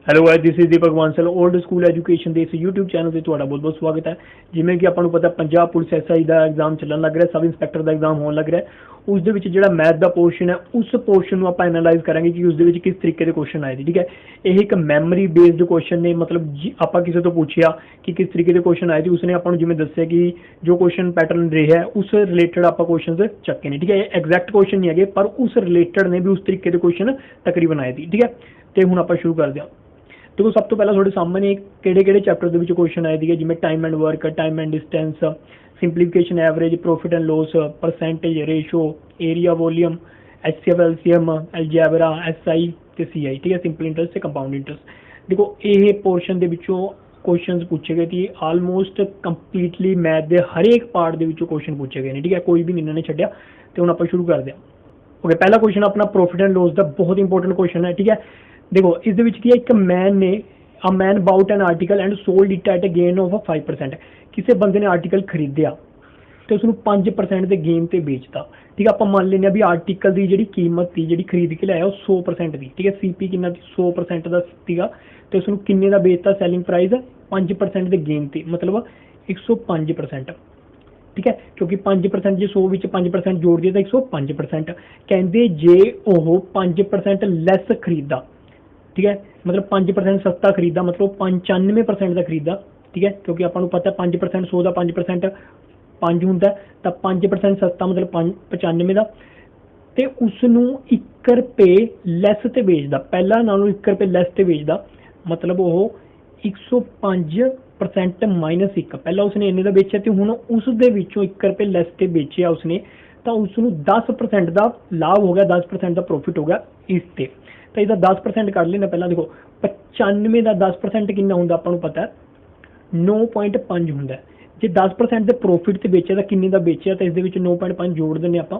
Hello guys, this is Deepak Bansal old school education ਦੇ ਇਸ YouTube channel ਤੇ ਤੁਹਾਡਾ ਬਹੁਤ-ਬਹੁਤ ਸਵਾਗਤ ਹੈ। ਜਿਵੇਂ ਕਿ ਆਪਾਂ ਨੂੰ ਪਤਾ ਪੰਜਾਬ ਪੁਲਿਸ ਐਸਆਈ ਦਾ ਐਗਜ਼ਾਮ ਚੱਲਣ ਲੱਗ ਰਿਹਾ, ਸਬ ਇੰਸਪੈਕਟਰ ਦਾ ਐਗਜ਼ਾਮ ਹੋਣ ਲੱਗ ਰਿਹਾ। ਉਸ ਦੇ ਵਿੱਚ ਜਿਹੜਾ ਮੈਥ ਦਾ ਪੋਰਸ਼ਨ ਹੈ, ਉਸ ਪੋਰਸ਼ਨ ਨੂੰ ਆਪਾਂ ਐਨਾਲਾਈਜ਼ ਕਰਾਂਗੇ ਕਿ ਉਸ ਦੇ ਵਿੱਚ ਕਿਸ ਤਰੀਕੇ ਦੇ ਕੁਐਸਚਨ ਆਏ ਸੀ। ਠੀਕ ਹੈ, ਇਹ ਇੱਕ ਮੈਮਰੀ ਬੇਸਡ ਕੁਐਸਚਨ ਨੇ। ਮਤਲਬ ਆਪਾਂ ਕਿਸੇ ਤੋਂ ਪੁੱਛਿਆ ਕਿ ਕਿਸ ਤਰੀਕੇ ਦੇ ਕੁਐਸਚਨ ਆਏ ਸੀ, ਉਸਨੇ ਆਪਾਂ ਨੂੰ ਜਿਵੇਂ ਦੱਸਿਆ ਕਿ ਜੋ ਕੁਐਸਚਨ ਪੈਟਰਨ ਰਿਹਾ ਉਸ ਰਿਲੇਟਡ ਆਪਾਂ ਕੁਐਸਚਨਸ ਚੱਕੇ ਨੇ। ਠੀਕ ਹੈ, ਇਹ ਐਗਜ਼ੈਕਟ ਕੁਐਸਚਨ ਨਹੀਂ ਹੈਗੇ, ਪਰ ਉਸ ਰਿਲੇਟਡ ਨੇ ਵੀ ਉਸ ਤਰੀਕੇ ਦੇ ਕੁਐਸਚਨ ਤਕਰੀਬਨ ਆਏ ਸੀ। ਠੀਕ ਹੈ, ਤੇ ਹੁਣ ਆਪਾਂ ਸ਼ੁਰੂ ਕਰਦੇ ਹਾਂ। देखो सब तो पहला थोड़े सामने किहड़े चैप्टर के क्वेश्चन आए थे, जिमें time and work, time and distance, simplification, average, profit and loss, percentage, ratio, area, volume, HCF, LCM, अलजैबरा, SI ते CI। ठीक है, सिंपल इंटरेस्ट से कंपाउंड इंटरेस्ट। देखो ये पोर्शन के क्वेश्चन पूछे गए थे, आलमोस्ट कंप्लीटली मैथ के हर एक पार्ट के क्वेश्चन पूछे गए हैं। ठीक है, कोई भी इन्होंने छड्डिया। तो हुण आपां शुरू करते हैं। ओके, पहला क्वेश्चन अपना प्रॉफिट एंड लॉस का बहुत इंपॉर्टेंट क्वेश्चन है। ठीक है, देखो इस की एक मैन ने a man bought an article and sold it at a gain of 5%। किसी बंदे ने आर्टिकल खरीदया तो उसको 5% के गेन से बेचता। ठीक है, आप मान लें भी आर्टिकल की जी कीमत थी जी खरीद के लाया 100% की। ठीक है, CP कि 100% का सीगा, तो उसको किन्ने का बेचता, सैलिंग प्राइस 5% के गेन से, मतलब 105%। ठीक है, क्योंकि 5% जो 100 में 5% जोड़ दिया तो 105%। कहते जे वह 5% लैस खरीदा, ठीक है, मतलब 5% सस्ता खरीदा, मतलब 95% का खरीदा। ठीक है, क्योंकि आपको पता है 5% 100 का 5% 5 होंगे, तो 5% सस्ता मतलब 95 का। तो उसनों 1 रुपये लैस से बेचता, पहला नालों 1 रुपये लैस से बेचता, मतलब वो 105% माइनस 1। पहला उसने इन्ने का बेचा, तो हुण उस दे विचों 1 रुपये लैस से बेचिया उसने, तो उसनों 10% का लाभ हो गया, 10% का प्रॉफिट हो गया इससे। तो इसका 10% कर लेना। पहला देखो 95 का 10% कितना होंगे, आपको पता है 9.5 होंगे। जो 10% के प्रॉफिट से बेचा तो किन्ने का बेचा, तो इस 9.5 जोड़ देने आप,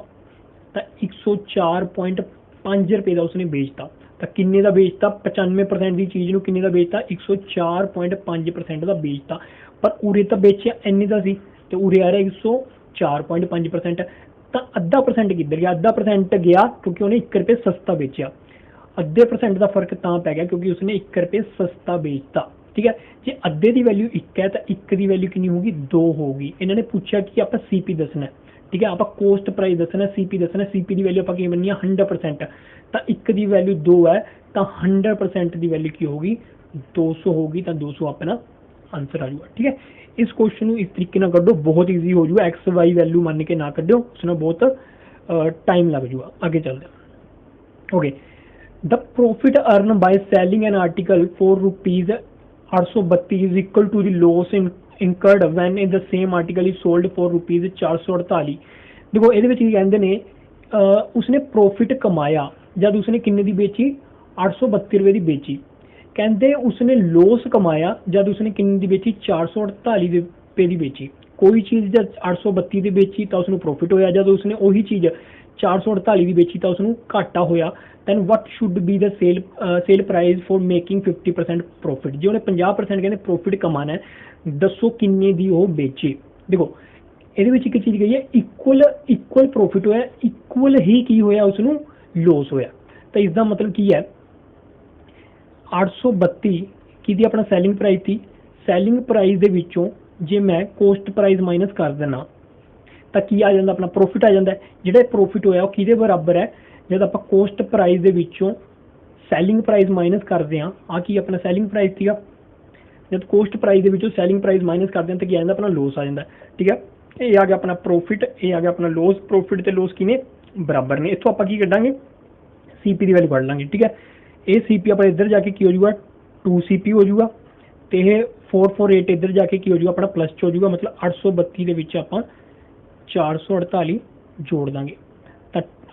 तो 104.5 रुपये का उसने बेचता। तो किन्ने का बेचता, 95% की चीज़ को किन्ने का बेचता, 104.5% का बेचता। पर उरे तो बेचा इन्ने का सी, तो उरे आ रहा 104.5%। तो अद्धा परसेंट किधर गया, अद्धा परसेंट गया क्योंकि उन्हें 1 रुपये सस्ता बेचा। अद्धे परसेंट का फर्क तां पै गया क्योंकि उसने 1 रुपये सस्ता बेचता। ठीक है, जो अद्धे की वैल्यू 1 है तो 1 की वैल्यू कितनी होगी, 2 होगी। इन्होंने पूछा कि आप CP दसना है। ठीक है, आप कोस्ट प्राइस दसना, CP दसना। CP की वैल्यू आप बननी है 100%, तो 1 की वैल्यू 2 है, तो 100% की वैल्यू की होगी 200 होगी, तो 200 अपना आंसर आ जाएगा। ठीक है, इस क्वेश्चन को इस तरीके ना कढ़ो, बहुत ईजी हो जाएगा। XY वैल्यू मान के ना कढ़ो, उसमें बहुत टाइम लग जाएगा। आगे चलते हैं। Okay, the profit earned by selling an article for rupees 832 is equal to the loss incurred when in the same article is sold for rupees 448। देखो ये कहते ने उसने प्रॉफिट कमाया जब उसने किन्ने दी बेची, 832 रुपये की बेची। कहते उसने लॉस कमाया जब उसने किन्ने दी बेची, 448 रुपये की बेची। कोई चीज़ जब 832 की बेची तो उसने प्रॉफिट होया, जब उसने वही चीज़ 448 की बेची तो उसने घाटा होया। then what should be the sale price for making 50% profit. जो उन्हें 50% कहते प्रॉफिट कमाना है, दसो किन्ने दी वो बेचे। देखो ये एक चीज़ गई है, इक्वल प्रॉफिट होया, इक्वल ही की होया उसनों लॉस होया। तो इसका मतलब की है 832 की अपना सैलिंग प्राइस थी, सैलिंग प्राइस दे विचों जे मैं कोस्ट प्राइस माइनस कर देना तो की आ जाता, अपना प्रॉफिट आ जाता है। जो प्रॉफिट होया वो किहदे बराबर है, जब आप कोस्ट प्राइस के विचों सैलिंग प्राइस माइनस करते हैं, आ कि अपना सैलिंग प्राइस थी, जब कोस्ट प्राइस के विचों सैलिंग प्राइस माइनस करते हैं तो क्या आ जाता, अपना लॉस आ जाता है। ठीक है, ये आ गया अपना प्रॉफिट, ये आ गया अपना लॉस। प्रॉफिट तो लॉस किने बराबर ने, इतों आप की कढ़ांगे CP की वैल्यू कढ़ लांगे। ठीक है, ये CP अपना इधर जाके की हो जाएगा 2 CP हो जाएगा, तो यह 448 इधर जाके की हो जाएगा अपना प्लस हो जाएगा, मतलब 832 के आप 448 जोड़ देंगे।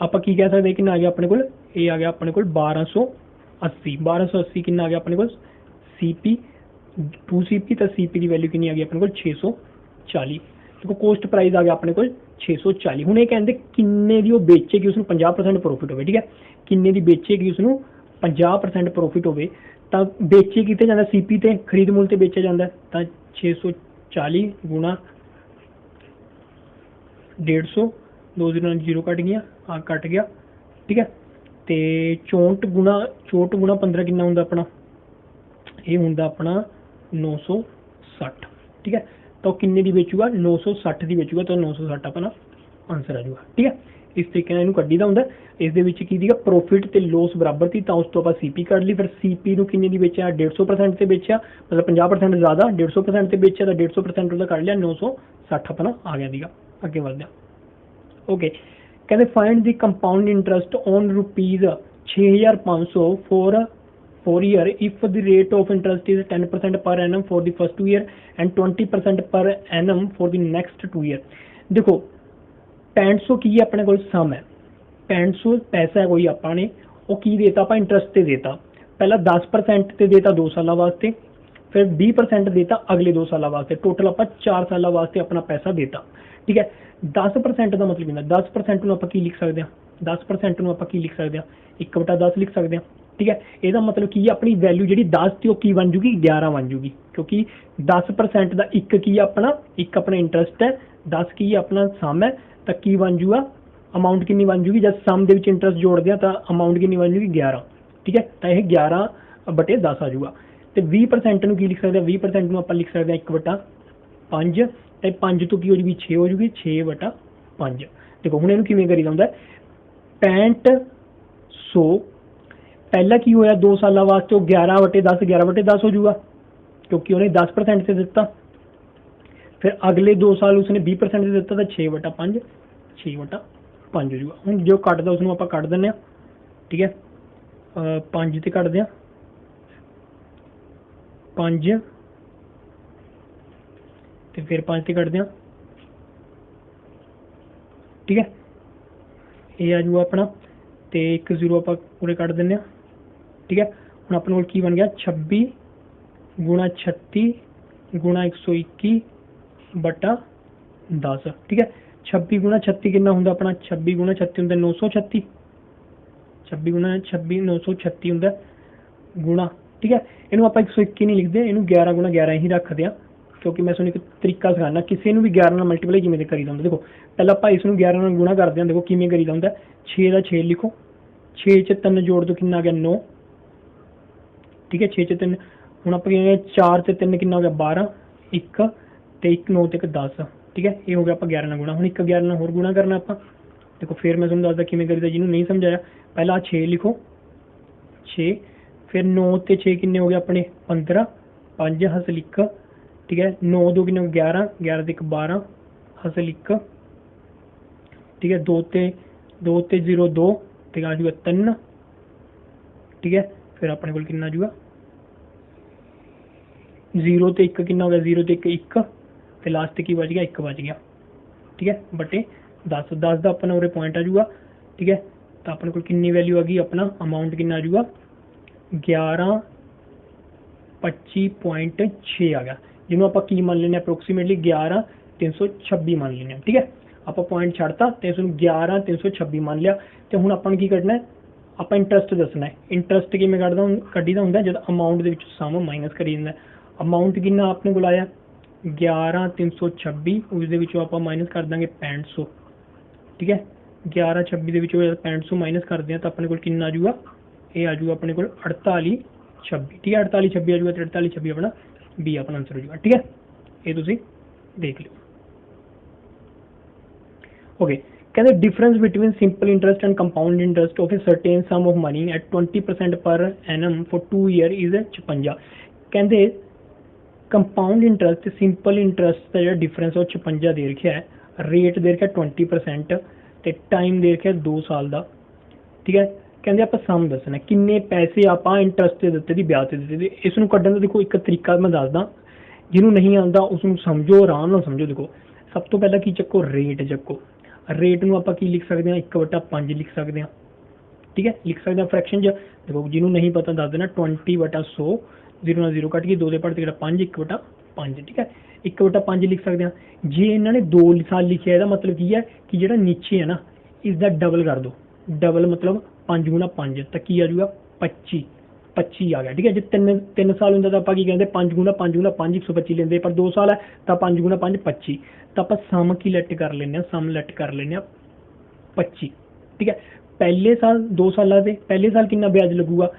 आप की कह सकते कि आ गया अपने को, ये आ गया अपने को 1280। 1280 कि आ गया अपने को CP 2 CP, तो CP की वैल्यू कि आ गई अपने को 640। देखो कोस्ट प्राइस आ गया अपने को 640। हूँ ये कहते किन्ने दी वो बेचे कि उसमें 50% प्रॉफिट हो। ठीक है, किन्ने दी बेचे कि उसमें 50% प्रॉफिट हो, तो बेचे कितने जाता, CP ते खरीद मूल से बेचा जाता है, तो 640 गुणा 150, 2 0 कट गया, हाँ कट गया। ठीक है, तो 64 गुणा 15 कितना होंगे अपना ਇਹ ਹੁੰਦਾ ਆਪਣਾ 960, ਠੀਕ ਹੈ। ਤਾਂ ਉਹ ਕਿੰਨੇ ਦੀ ਵੇਚੂਗਾ, 960 ਦੀ ਵੇਚੂਗਾ, ਤਾਂ 960 ਆਪਣਾ ਆਨਸਰ ਆ ਜਾਊਗਾ, ਠੀਕ ਹੈ। ਇਸ ਤਰੀਕੇ ਨਾਲ ਇਹਨੂੰ ਕੱਢੀਦਾ ਹੁੰਦਾ। ਇਸ ਦੇ ਵਿੱਚ ਕੀ ਸੀਗਾ, ਪ੍ਰੋਫਿਟ ਤੇ ਲੋਸ ਬਰਾਬਰ ਸੀ, ਤਾਂ ਉਸ ਤੋਂ ਆਪਾਂ ਸੀਪੀ ਕੱਢ ਲਈ। ਫਿਰ ਸੀਪੀ ਨੂੰ ਕਿੰਨੇ ਦੀ ਵੇਚਿਆ, 150% ਤੇ ਵੇਚਿਆ, ਮਤਲਬ 50% ਜ਼ਿਆਦਾ, 150% ਤੇ ਵੇਚਿਆ ਤਾਂ 150% ਉਹਦਾ ਕੱਢ ਲਿਆ, 960 ਆਪਣਾ ਆ ਗਿਆ ਸੀਗਾ। ਅੱਗੇ ਵਧਦੇ ਹਾਂ। ਓਕੇ, ਕਹਿੰਦੇ find the compound interest on rupees 6500 for year if the rate of interest is 10% per annum for the first 2 year and 20% per annum for the next 2 year। देखो 6500 ਕੀ ਹੈ ਆਪਣੇ ਕੋਲ ਸਮ ਹੈ, 6500 ਪੈਸਾ ਹੈ ਕੋਈ ਆਪਾਂ ਨੇ, ਉਹ ਕੀ ਦੇਤਾ ਆਪਾਂ ਇੰਟਰਸਟ ਤੇ ਦੇਤਾ। ਪਹਿਲਾਂ 10% ਤੇ ਦੇਤਾ 2 ਸਾਲਾਂ ਵਾਸਤੇ, ਫਿਰ 20% ਦੇਤਾ ਅਗਲੇ 2 ਸਾਲਾਂ ਵਾਸਤੇ, ਟੋਟਲ ਆਪਾਂ 4 ਸਾਲਾਂ ਵਾਸਤੇ ਆਪਣਾ ਪੈਸਾ ਦੇਤਾ, ਠੀਕ ਹੈ। 10% ਦਾ ਮਤਲਬ ਹੁੰਦਾ, 10% ਨੂੰ ਆਪਾਂ ਕੀ ਲਿਖ ਸਕਦੇ ਹਾਂ, 10% ਨੂੰ ਆਪਾਂ ਕੀ ਲਿਖ ਸਕਦੇ ਹਾਂ, 1/10 ਲਿਖ ਸਕਦੇ ਹਾਂ, ਠੀਕ ਹੈ। ਇਹਦਾ ਮਤਲਬ ਕੀ ਹੈ, ਆਪਣੀ ਵੈਲਿਊ ਜਿਹੜੀ 10 ਤੇ ਉਹ ਕੀ ਬਣ ਜੂਗੀ, 11 ਬਣ ਜੂਗੀ, ਕਿਉਂਕਿ 10% ਦਾ ਇੱਕ ਕੀ ਆਪਣਾ, ਇੱਕ ਆਪਣਾ ਇੰਟਰਸਟ ਹੈ, 10 ਕੀ ਆਪਣਾ ਸਮ ਹੈ, ਤਾਂ ਕੀ ਬਣ ਜੂਗਾ, ਅਮਾਊਂਟ ਕਿੰਨੀ ਬਣ ਜੂਗੀ, ਜਦ ਸਮ ਦੇ ਵਿੱਚ ਇੰਟਰਸਟ ਜੋੜਦੇ ਆ ਤਾਂ ਅਮਾਊਂਟ ਕਿੰਨੀ ਬਣ ਜੂਗੀ, 11, ਠੀਕ ਹੈ। ਤਾਂ ਇਹ 11/10 ਆ ਜੂਗਾ। ਤੇ 20% ਨੂੰ ਕੀ ਲਿਖ ਸਕਦੇ ਹਾਂ, 20% ਨੂੰ ਆਪਾਂ ਲਿਖ ਸਕਦੇ ਹਾਂ 1/5, ਤੇ 5 ਤੋਂ ਕੀ ਹੋ ਜੂਗੀ, 6 ਹੋ ਜੂਗੀ, 6/5। ਦੇਖੋ ਹੁਣ ਇਹਨੂੰ ਕਿਵੇਂ ਕਰੀਦਾ ਹੁੰਦਾ, 6500 ਪਹਿਲਾਂ ਕੀ ਹੋਇਆ 2 ਸਾਲਾਂ ਵਾਸਤੇ, ਉਹ 11/10 11/10 ਹੋ ਜੂਗਾ, ਕਿਉਂਕਿ ਉਹਨੇ 10% ਤੇ ਦਿੱਤਾ। ਫਿਰ ਅਗਲੇ 2 ਸਾਲ ਉਸਨੇ 20% ਤੇ ਦਿੱਤਾ, ਤਾਂ 6/5 6/5 ਹੋ ਜੂਗਾ। ਹੁਣ ਜੋ ਕੱਟਦਾ ਉਸਨੂੰ ਆਪਾਂ ਕੱਢ ਦਿੰਦੇ ਹਾਂ, ਠੀਕ ਹੈ। 5 ਤੇ ਕੱਢਦੇ ਹਾਂ, 5 ਤੇ ਫਿਰ 5 ਤੇ ਕੱਢਦੇ ਹਾਂ, ਠੀਕ ਹੈ। ਇਹ ਆ ਜੂਗਾ ਆਪਣਾ, ਤੇ 1 0 ਆਪਾਂ ਪੂਰੇ ਕੱਢ ਦਿੰਦੇ ਹਾਂ, ਠੀਕ ਹੈ। ਹੁਣ ਆਪਣੇ ਕੋਲ ਕੀ ਬਣ ਗਿਆ, 26 ਗੁਣਾ 36 ਗੁਣਾ 121/10, ਠੀਕ ਹੈ। 26 ਗੁਣਾ 36 ਕਿੰਨਾ ਹੁੰਦਾ ਆਪਣਾ, 26 ਗੁਣਾ 36 ਹੁੰਦਾ 936, 26 ਗੁਣਾ 26 936 ਹੁੰਦਾ ਗੁਣਾ, ਠੀਕ ਹੈ। ਇਹਨੂੰ ਆਪਾਂ 121 ਨਹੀਂ ਲਿਖਦੇ, ਇਹਨੂੰ 11 ਗੁਣਾ 11 ਹੀ ਰੱਖਦੇ ਹਾਂ, ਕਿਉਂਕਿ ਮੈਂ ਤੁਹਾਨੂੰ ਇੱਕ ਤਰੀਕਾ ਸਿਖਾਉਣਾ, ਕਿਸੇ ਨੂੰ ਵੀ 11 ਨਾਲ ਮਲਟੀਪਲਾਈ ਕਿਵੇਂ ਦੇ ਕਰੀਦਾ ਹੁੰਦਾ। ਦੇਖੋ ਪਹਿਲਾਂ ਆਪਾਂ ਇਸ ਨੂੰ 11 ਨਾਲ ਗੁਣਾ ਕਰਦੇ ਹਾਂ, ਦੇਖੋ ਕਿਵੇਂ ਕਰੀਦਾ ਹੁੰਦਾ, 6 ਦਾ 6 ਲਿਖੋ, 6 ਚ 3 ਜੋੜ ਦੋ ਕਿੰਨਾ ਆ ਗਿਆ, 9, ਠੀਕ ਹੈ। 6 ਚ 3, ਹੁਣ ਆਪਾਂ ਕਹਿੰਦੇ 4 ਤੇ 3 ਕਿੰਨਾ ਹੋ ਗਿਆ, 12, 1 ਤੇ 1 9 ਤੇ 1 10, ਠੀਕ ਹੈ। ਇਹ ਹੋ ਗਿਆ ਆਪਾਂ 11 ਨਾਲ ਗੁਣਾ। ਹੁਣ 1 11 ਨਾਲ ਹੋਰ ਗੁਣਾ ਕਰਨਾ ਆਪਾਂ, ਦੇਖੋ ਫਿਰ ਮੈਂ ਤੁਹਾਨੂੰ ਦੱਸਦਾ ਕਿਵੇਂ ਕਰੀਦਾ, ਜਿਹਨੂੰ ਨਹੀਂ ਸਮਝਾਇਆ। ਪਹਿਲਾਂ 6 ਲਿਖੋ, 6, ਫਿਰ 9 ਤੇ 6 ਕਿੰਨੇ ਹੋ ਗਏ ਆਪਣੇ 15, 5 ਹਸਲ 1, ਠੀਕ ਹੈ। 9 2 ਕਿੰਨੇ 11, 11 ਤੇ 1 12 ਹਸਲ 1, ਠੀਕ ਹੈ। 2 ਤੇ 0 2 ਤੇ ਆ ਜੂਗਾ 3, ਠੀਕ ਹੈ। ਫਿਰ ਆਪਣੇ ਕੋਲ ਕਿੰਨਾ ਆ ਜੂਗਾ, 0 ਤੇ 1 ਕਿੰਨਾ ਹੋ ਗਿਆ, 0 ਤੇ 1 1, ਤੇ ਲਾਸਟ ਤੇ ਕੀ ਬਚ ਗਿਆ, 1 ਬਚ ਗਿਆ, ਠੀਕ ਹੈ। ਬਟੇ 10 10 ਦਾ ਆਪਣਾ ਉਰੇ ਪੁਆਇੰਟ ਆ ਜੂਗਾ, ਠੀਕ ਹੈ। ਤਾਂ ਆਪਣੇ ਕੋਲ ਕਿੰਨੀ ਵੈਲਿਊ ਆ ਗਈ, ਆਪਣਾ ਅਮਾਊਂਟ ਕਿੰਨਾ ਆ ਜੂਗਾ, 1125.6 ਆ ਗਿਆ, ਜਿਹਨੂੰ ਆਪਾਂ ਕੀ ਮੰਨ ਲੈਂਦੇ ਅਪਰੋਕਸੀਮੇਟਲੀ 11326 ਮੰਨ ਲੈਂਦੇ ਹਾਂ, ਠੀਕ ਹੈ। ਆਪਾਂ ਪੁਆਇੰਟ ਛੱਡਤਾ ਤੇ ਇਸ ਨੂੰ 11326 ਮੰਨ ਲਿਆ। ਤੇ ਹੁਣ ਆਪਾਂ ਨੂੰ ਕੀ ਕੱਢਣਾ, ਆਪਾਂ ਇੰਟਰਸਟ ਦੱਸਣਾ ਹੈ। ਇੰਟਰਸਟ ਕਿਵੇਂ ਕੱਢੀਦਾ ਹੁੰਦਾ, ਜਦ ਅਮਾਊਂਟ ਦੇ ਵਿੱਚ ਸਮ ਮਾਈਨਸ ਕਰੀ ਜਾਂਦਾ। ਅਮਾਊਂਟ ਕਿੰਨਾ ਆਪਣੇ ਕੋਲ ਆਇਆ 11326, ਉਸ ਦੇ ਵਿੱਚੋਂ ਆਪਾਂ ਮਾਈਨਸ ਕਰ ਦਾਂਗੇ 6500, ਠੀਕ ਹੈ। 1126 ਦੇ ਵਿੱਚੋਂ 6500 ਮਾਈਨਸ ਕਰਦੇ ਹਾਂ ਤਾਂ ਆਪਣੇ ਕੋਲ ਕਿੰਨਾ ਆ ਜੂਗਾ, ਇਹ ਆ ਜੂਗਾ ਆਪਣੇ ਕੋਲ 4826, ਠੀਕ ਹੈ। 4826 ਆ ਜੂਗਾ, ਤੇ 4826 ਆਪਣਾ ਬੀ ਆਪਣਾ ਆਨਸਰ ਹੋ ਜੂਗਾ, ਠੀਕ ਹੈ। ਇਹ ਤੁਸੀਂ ਦੇਖ ਲਿਓ। ਓਕੇ, ਕਹਿੰਦੇ difference between simple interest and compound interest of a certain sum of money at 20% per annum for 2 year is 56। ਕਹਿੰਦੇ ਕੰਪਾਊਂਡ ਇੰਟਰਸਟ ਤੇ ਸਿੰਪਲ ਇੰਟਰਸਟ ਦਾ ਜਿਹੜਾ ਡਿਫਰੈਂਸ ਉਹ 56 ਦੇ ਰੱਖਿਆ ਹੈ, ਰੇਟ ਦੇ ਰੱਖਿਆ 20% ਤੇ ਟਾਈਮ ਦੇ ਰੱਖਿਆ 2 ਸਾਲ ਦਾ, ਠੀਕ ਹੈ। ਕਹਿੰਦੇ ਆਪਾਂ ਸਮ ਦੱਸਣਾ ਕਿੰਨੇ ਪੈਸੇ ਆਪਾਂ ਇੰਟਰਸਟ ਤੇ ਦਿੱਤੇ ਦੀ, ਵਿਆਜ ਤੇ ਦਿੱਤੇ ਦੀ। ਇਸ ਨੂੰ ਕੱਢਣ ਦਾ ਦੇਖੋ ਇੱਕ ਤਰੀਕਾ ਮੈਂ ਦੱਸਦਾ, ਜਿਹਨੂੰ ਨਹੀਂ ਆਉਂਦਾ ਉਸ ਨੂੰ ਸਮਝੋ, ਆਰਾਮ ਨਾਲ ਸਮਝੋ। ਦੇਖੋ ਸਭ ਤੋਂ ਪਹਿਲਾਂ ਕੀ ਚੱਕੋ, ਰੇਟ ਚੱਕੋ। ਰੇਟ ਨੂੰ ਆਪਾਂ ਕੀ ਲਿਖ ਸਕਦੇ ਹਾਂ, 1/5 ਲਿਖ ਸਕਦੇ ਹਾਂ, ਠੀਕ ਹੈ। ਲਿਖ ਸਕਦੇ ਹਾਂ ਫਰੈਕਸ਼ਨ 'ਚ, ਦੇਖੋ ਜਿਹਨੂੰ ਨਹੀਂ ਪਤਾ ਦੱਸ ਦੇਣਾ, 20/100, 0 ਨਾਲ 0 ਕੱਟ ਕੇ 2 ਦੇ ਪੜ੍ਹ ਤੇ ਜਿਹੜਾ 5, 1/5, ਠੀਕ ਹੈ। 1/5 ਲਿਖ ਸਕਦੇ ਹਾਂ। ਜੇ ਇਹਨਾਂ ਨੇ 2 ਸਾਲ ਲਿਖਿਆ, ਇਹਦਾ ਮਤਲਬ ਕੀ ਹੈ ਕਿ ਜਿਹੜਾ ਨੀਚੇ ਹੈ ਨਾ, ਇਸ ਦਾ ਡਬਲ ਕਰ ਦਿਓ। ਡਬਲ ਮਤਲਬ 5 ਗੁਣਾ 5, ਤਾਂ ਕੀ ਆ ਜੂਗਾ 25 ਆ ਗਿਆ, ਠੀਕ ਹੈ। ਜੇ 3 ਸਾਲ ਹੁੰਦਾ ਤਾਂ ਆਪਾਂ ਕੀ ਕਹਿੰਦੇ, 5 ਗੁਣਾ 5 125 ਲੈਂਦੇ, ਪਰ 2 ਸਾਲ ਹੈ ਤਾਂ 5 ਗੁਣਾ 5 25, ਤਾਂ ਆਪਾਂ ਸਮ ਕੀ ਲੈਟ ਕਰ ਲੈਂਦੇ ਹਾਂ, ਸਮ ਲੈਟ ਕਰ ਲੈਂਦੇ ਹਾਂ 25, ਠੀਕ ਹੈ। ਪਹਿਲੇ ਸਾਲ 2 ਸਾਲਾਂ ਦੇ ਪਹਿਲੇ ਸਾਲ ਕਿੰਨਾ ਵਿਆਜ ਲੱਗੂਗਾ,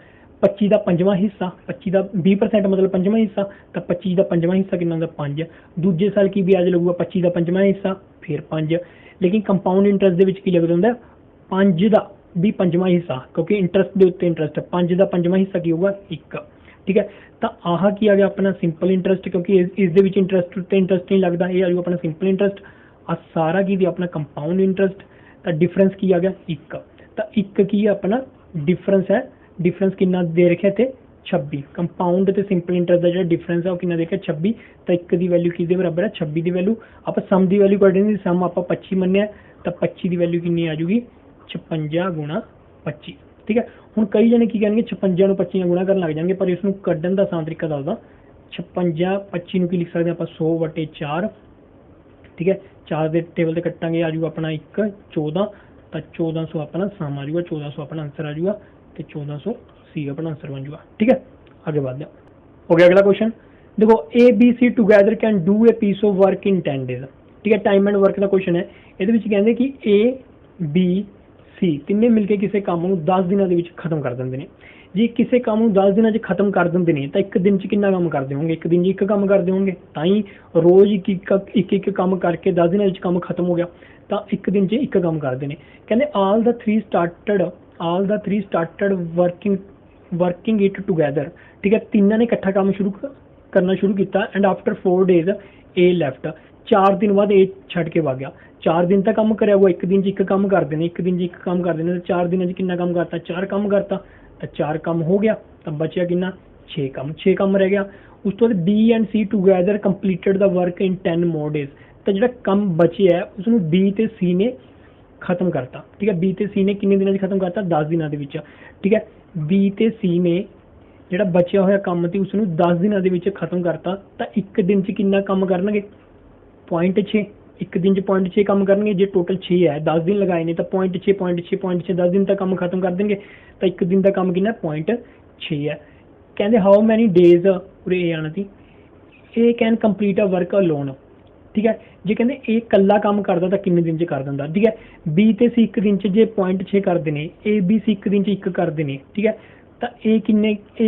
25 ਦਾ ਪੰਜਵਾਂ ਹਿੱਸਾ, 25 ਦਾ 20% ਮਤਲਬ ਪੰਜਵਾਂ ਹਿੱਸਾ, ਤਾਂ 25 ਦਾ ਪੰਜਵਾਂ ਹਿੱਸਾ ਕਿੰਨਾ ਹੁੰਦਾ 5। ਦੂਜੇ ਸਾਲ ਕੀ ਵਿਆਜ ਲੱਗੂਗਾ 25 ਦਾ ਪੰਜਵਾਂ ਹਿੱਸਾ ਫਿਰ 5। ਲੇਕਿਨ ਕੰਪਾਊਂਡ ਇੰਟਰਸਟ ਦੇ ਵਿੱਚ ਕੀ ਲੱਗਦਾ ਹੁੰਦਾ 5 ਦਾ ਵੀ ਪੰਜਵਾਂ ਹਿੱਸਾ, ਕਿਉਂਕਿ ਇੰਟਰਸਟ ਦੇ ਉੱਤੇ ਇੰਟਰਸਟ, 5 ਦਾ ਪੰਜਵਾਂ ਹਿੱਸਾ ਕੀ ਹੋਊਗਾ 1। ਠੀਕ ਹੈ, ਤਾਂ ਆਹ ਕੀ ਆ ਗਿਆ ਆਪਣਾ ਸਿੰਪਲ ਇੰਟਰਸਟ, ਕਿਉਂਕਿ ਇਸ ਦੇ ਵਿੱਚ ਇੰਟਰਸਟ ਉੱਤੇ ਇੰਟਰਸਟ ਨਹੀਂ ਲੱਗਦਾ, ਇਹ ਆ ਜਾਊਗਾ ਆਪਣਾ ਸਿੰਪਲ ਇੰਟਰਸਟ। ਆ ਸਾਰਾ ਕੀ ਦੀ ਆਪਣਾ ਕੰਪਾਊਂਡ ਇੰਟਰਸਟ। ਤਾਂ ਡਿਫਰੈਂਸ ਕੀ ਆ ਗਿਆ 1। ਤਾਂ 1 ਕੀ ਆਪਣਾ ਡਿਫਰੈਂਸ ਹੈ, ਡਿਫਰੈਂਸ ਕਿੰਨਾ ਦੇ ਰੱਖਿਆ ਤੇ 26। ਕੰਪਾਊਂਡ ਤੇ ਸਿੰਪਲ ਇੰਟਰਸਟ ਦਾ ਜਿਹੜਾ ਡਿਫਰੈਂਸ ਹੈ ਉਹ ਕਿੰਨਾ ਦੇਖਿਆ 26। ਤਾਂ 1 ਦੀ ਵੈਲਿਊ ਕਿਹਦੇ ਬਰਾਬਰ ਹੈ 26 ਦੀ ਵੈਲਿਊ। ਆਪਾਂ ਸਮ ਦੀ ਵੈਲਿਊ ਕੱਢਣੀ ਸੀ, ਸਮ ਆਪਾਂ 25 ਮੰਨਿਆ, ਤਾਂ 25 ਦੀ ਵੈਲਿਊ ਕਿੰਨੀ ਆ ਜੂਗੀ 56 ਗੁਣਾ 25। ਠੀਕ ਹੈ, ਹੁਣ ਕਈ ਜਣੇ ਕੀ ਕਰਨਗੇ 56 ਨੂੰ 25 ਨਾਲ ਗੁਣਾ ਕਰਨ ਲੱਗ ਜਾਣਗੇ, ਪਰ ਇਸ ਨੂੰ ਕੱਢਣ ਦਾ ਆਸਾਨ ਤਰੀਕਾ ਦੱਸਦਾ। 56 25 ਨੂੰ ਕੀ ਲਿਖ ਸਕਦੇ ਆਪਾਂ 100/4। ਠੀਕ ਹੈ, 4 ਦੇ ਟੇਬਲ ਤੇ ਕੱਟਾਂਗੇ ਆ ਜੂਗਾ ਆਪਣਾ 1 14। ਤਾਂ 1400 ਆਪਣਾ ਸਮ ਆ ਜੂਗਾ, 1400 ਆਪਣਾ ਆਂਸਰ ਆ ਜੂਗਾ, ਤੇ 1400 ਸੀ ਆਪਣਾ ਆंसर बन जाएगा। ठीक है, आगे बढ़ते हैं। हो गया अगला क्वेश्चन, देखो A B C together can do a piece of work in 10 days. ठीक है, टाइम एंड वर्क का क्वेश्चन है। ये कहते कि ए बी सी तिने मिलकर किसी काम को 10 दिनों के खत्म कर देंगे ने। जी किसी काम को 10 दिनों खत्म कर देंगे ने, तो एक दिन च कितना काम करते होंगे, एक दिन एक काम करते होंगे, ताई रोज एक काम करके 10 दिनों काम खत्म हो गया, तो एक दिन च एक काम करते हैं। कहते all the three started working it together. ठीक है, तीनों ने इकट्ठा काम करना शुरू किया, and after 4 days A left. 4 दिन बाद ए छड़ के भाग गया। 4 दिन तक काम कराया हुआ, एक दिन च एक काम करते हैं, एक दिन च एक काम करते हैं, तो 4 दिन कितना काम करता 4 काम करता, तो 4 काम हो गया, तो बचा कितना 6 काम रह गया। उस तो बाद B and C together completed the work in 10 more days. तो जो काम बचे है उसनों बी ते सी ने खत्म करता। ठीक है, बी ते सी ने किन्ने दिनों खत्म करता 10 दिनों के विच। ठीक है, बी ते सी ने ਜਿਹੜਾ ਬਚਿਆ ਹੋਇਆ ਕੰਮ ਸੀ ਉਸ ਨੂੰ 10 ਦਿਨਾਂ ਦੇ ਵਿੱਚ ਖਤਮ ਕਰਤਾ, ਤਾਂ ਇੱਕ ਦਿਨ 'ਚ ਕਿੰਨਾ ਕੰਮ ਕਰਨਗੇ 0.6। ਇੱਕ ਦਿਨ 'ਚ 0.6 ਕੰਮ ਕਰਨਗੇ। ਜੇ ਟੋਟਲ 6 ਹੈ 10 ਦਿਨ ਲਗਾਏ ਨੇ, ਤਾਂ 0.6 10 ਦਿਨ ਤੱਕ ਕੰਮ ਖਤਮ ਕਰ ਦੇਣਗੇ, ਤਾਂ ਇੱਕ ਦਿਨ ਦਾ ਕੰਮ ਕਿੰਨਾ 0.6 ਹੈ। ਕਹਿੰਦੇ ਹਾਊ ਮੈਨੀ ਡੇਜ਼, ਉਰੇ ਇਹ ਆਣਾ ਸੀ, ਇਹ can complete a work alone. ਠੀਕ ਹੈ, ਜੇ ਕਹਿੰਦੇ ਇਹ ਇਕੱਲਾ ਕੰਮ ਕਰਦਾ ਤਾਂ ਕਿੰਨੇ ਦਿਨ 'ਚ ਕਰ ਦਿੰਦਾ। ਠੀਕ ਹੈ, ਬੀ ਤੇ ਸੀ ਇੱਕ ਦਿਨ 'ਚ ਜੇ 0.6 ਕਰਦੇ ਨੇ, ਏ ਬੀ ਸੀ ਇੱਕ ਦਿਨ 'ਚ 1 ਕਰਦੇ ਨੇ। ਠੀਕ ਹੈ, ਤਾਂ ਇਹ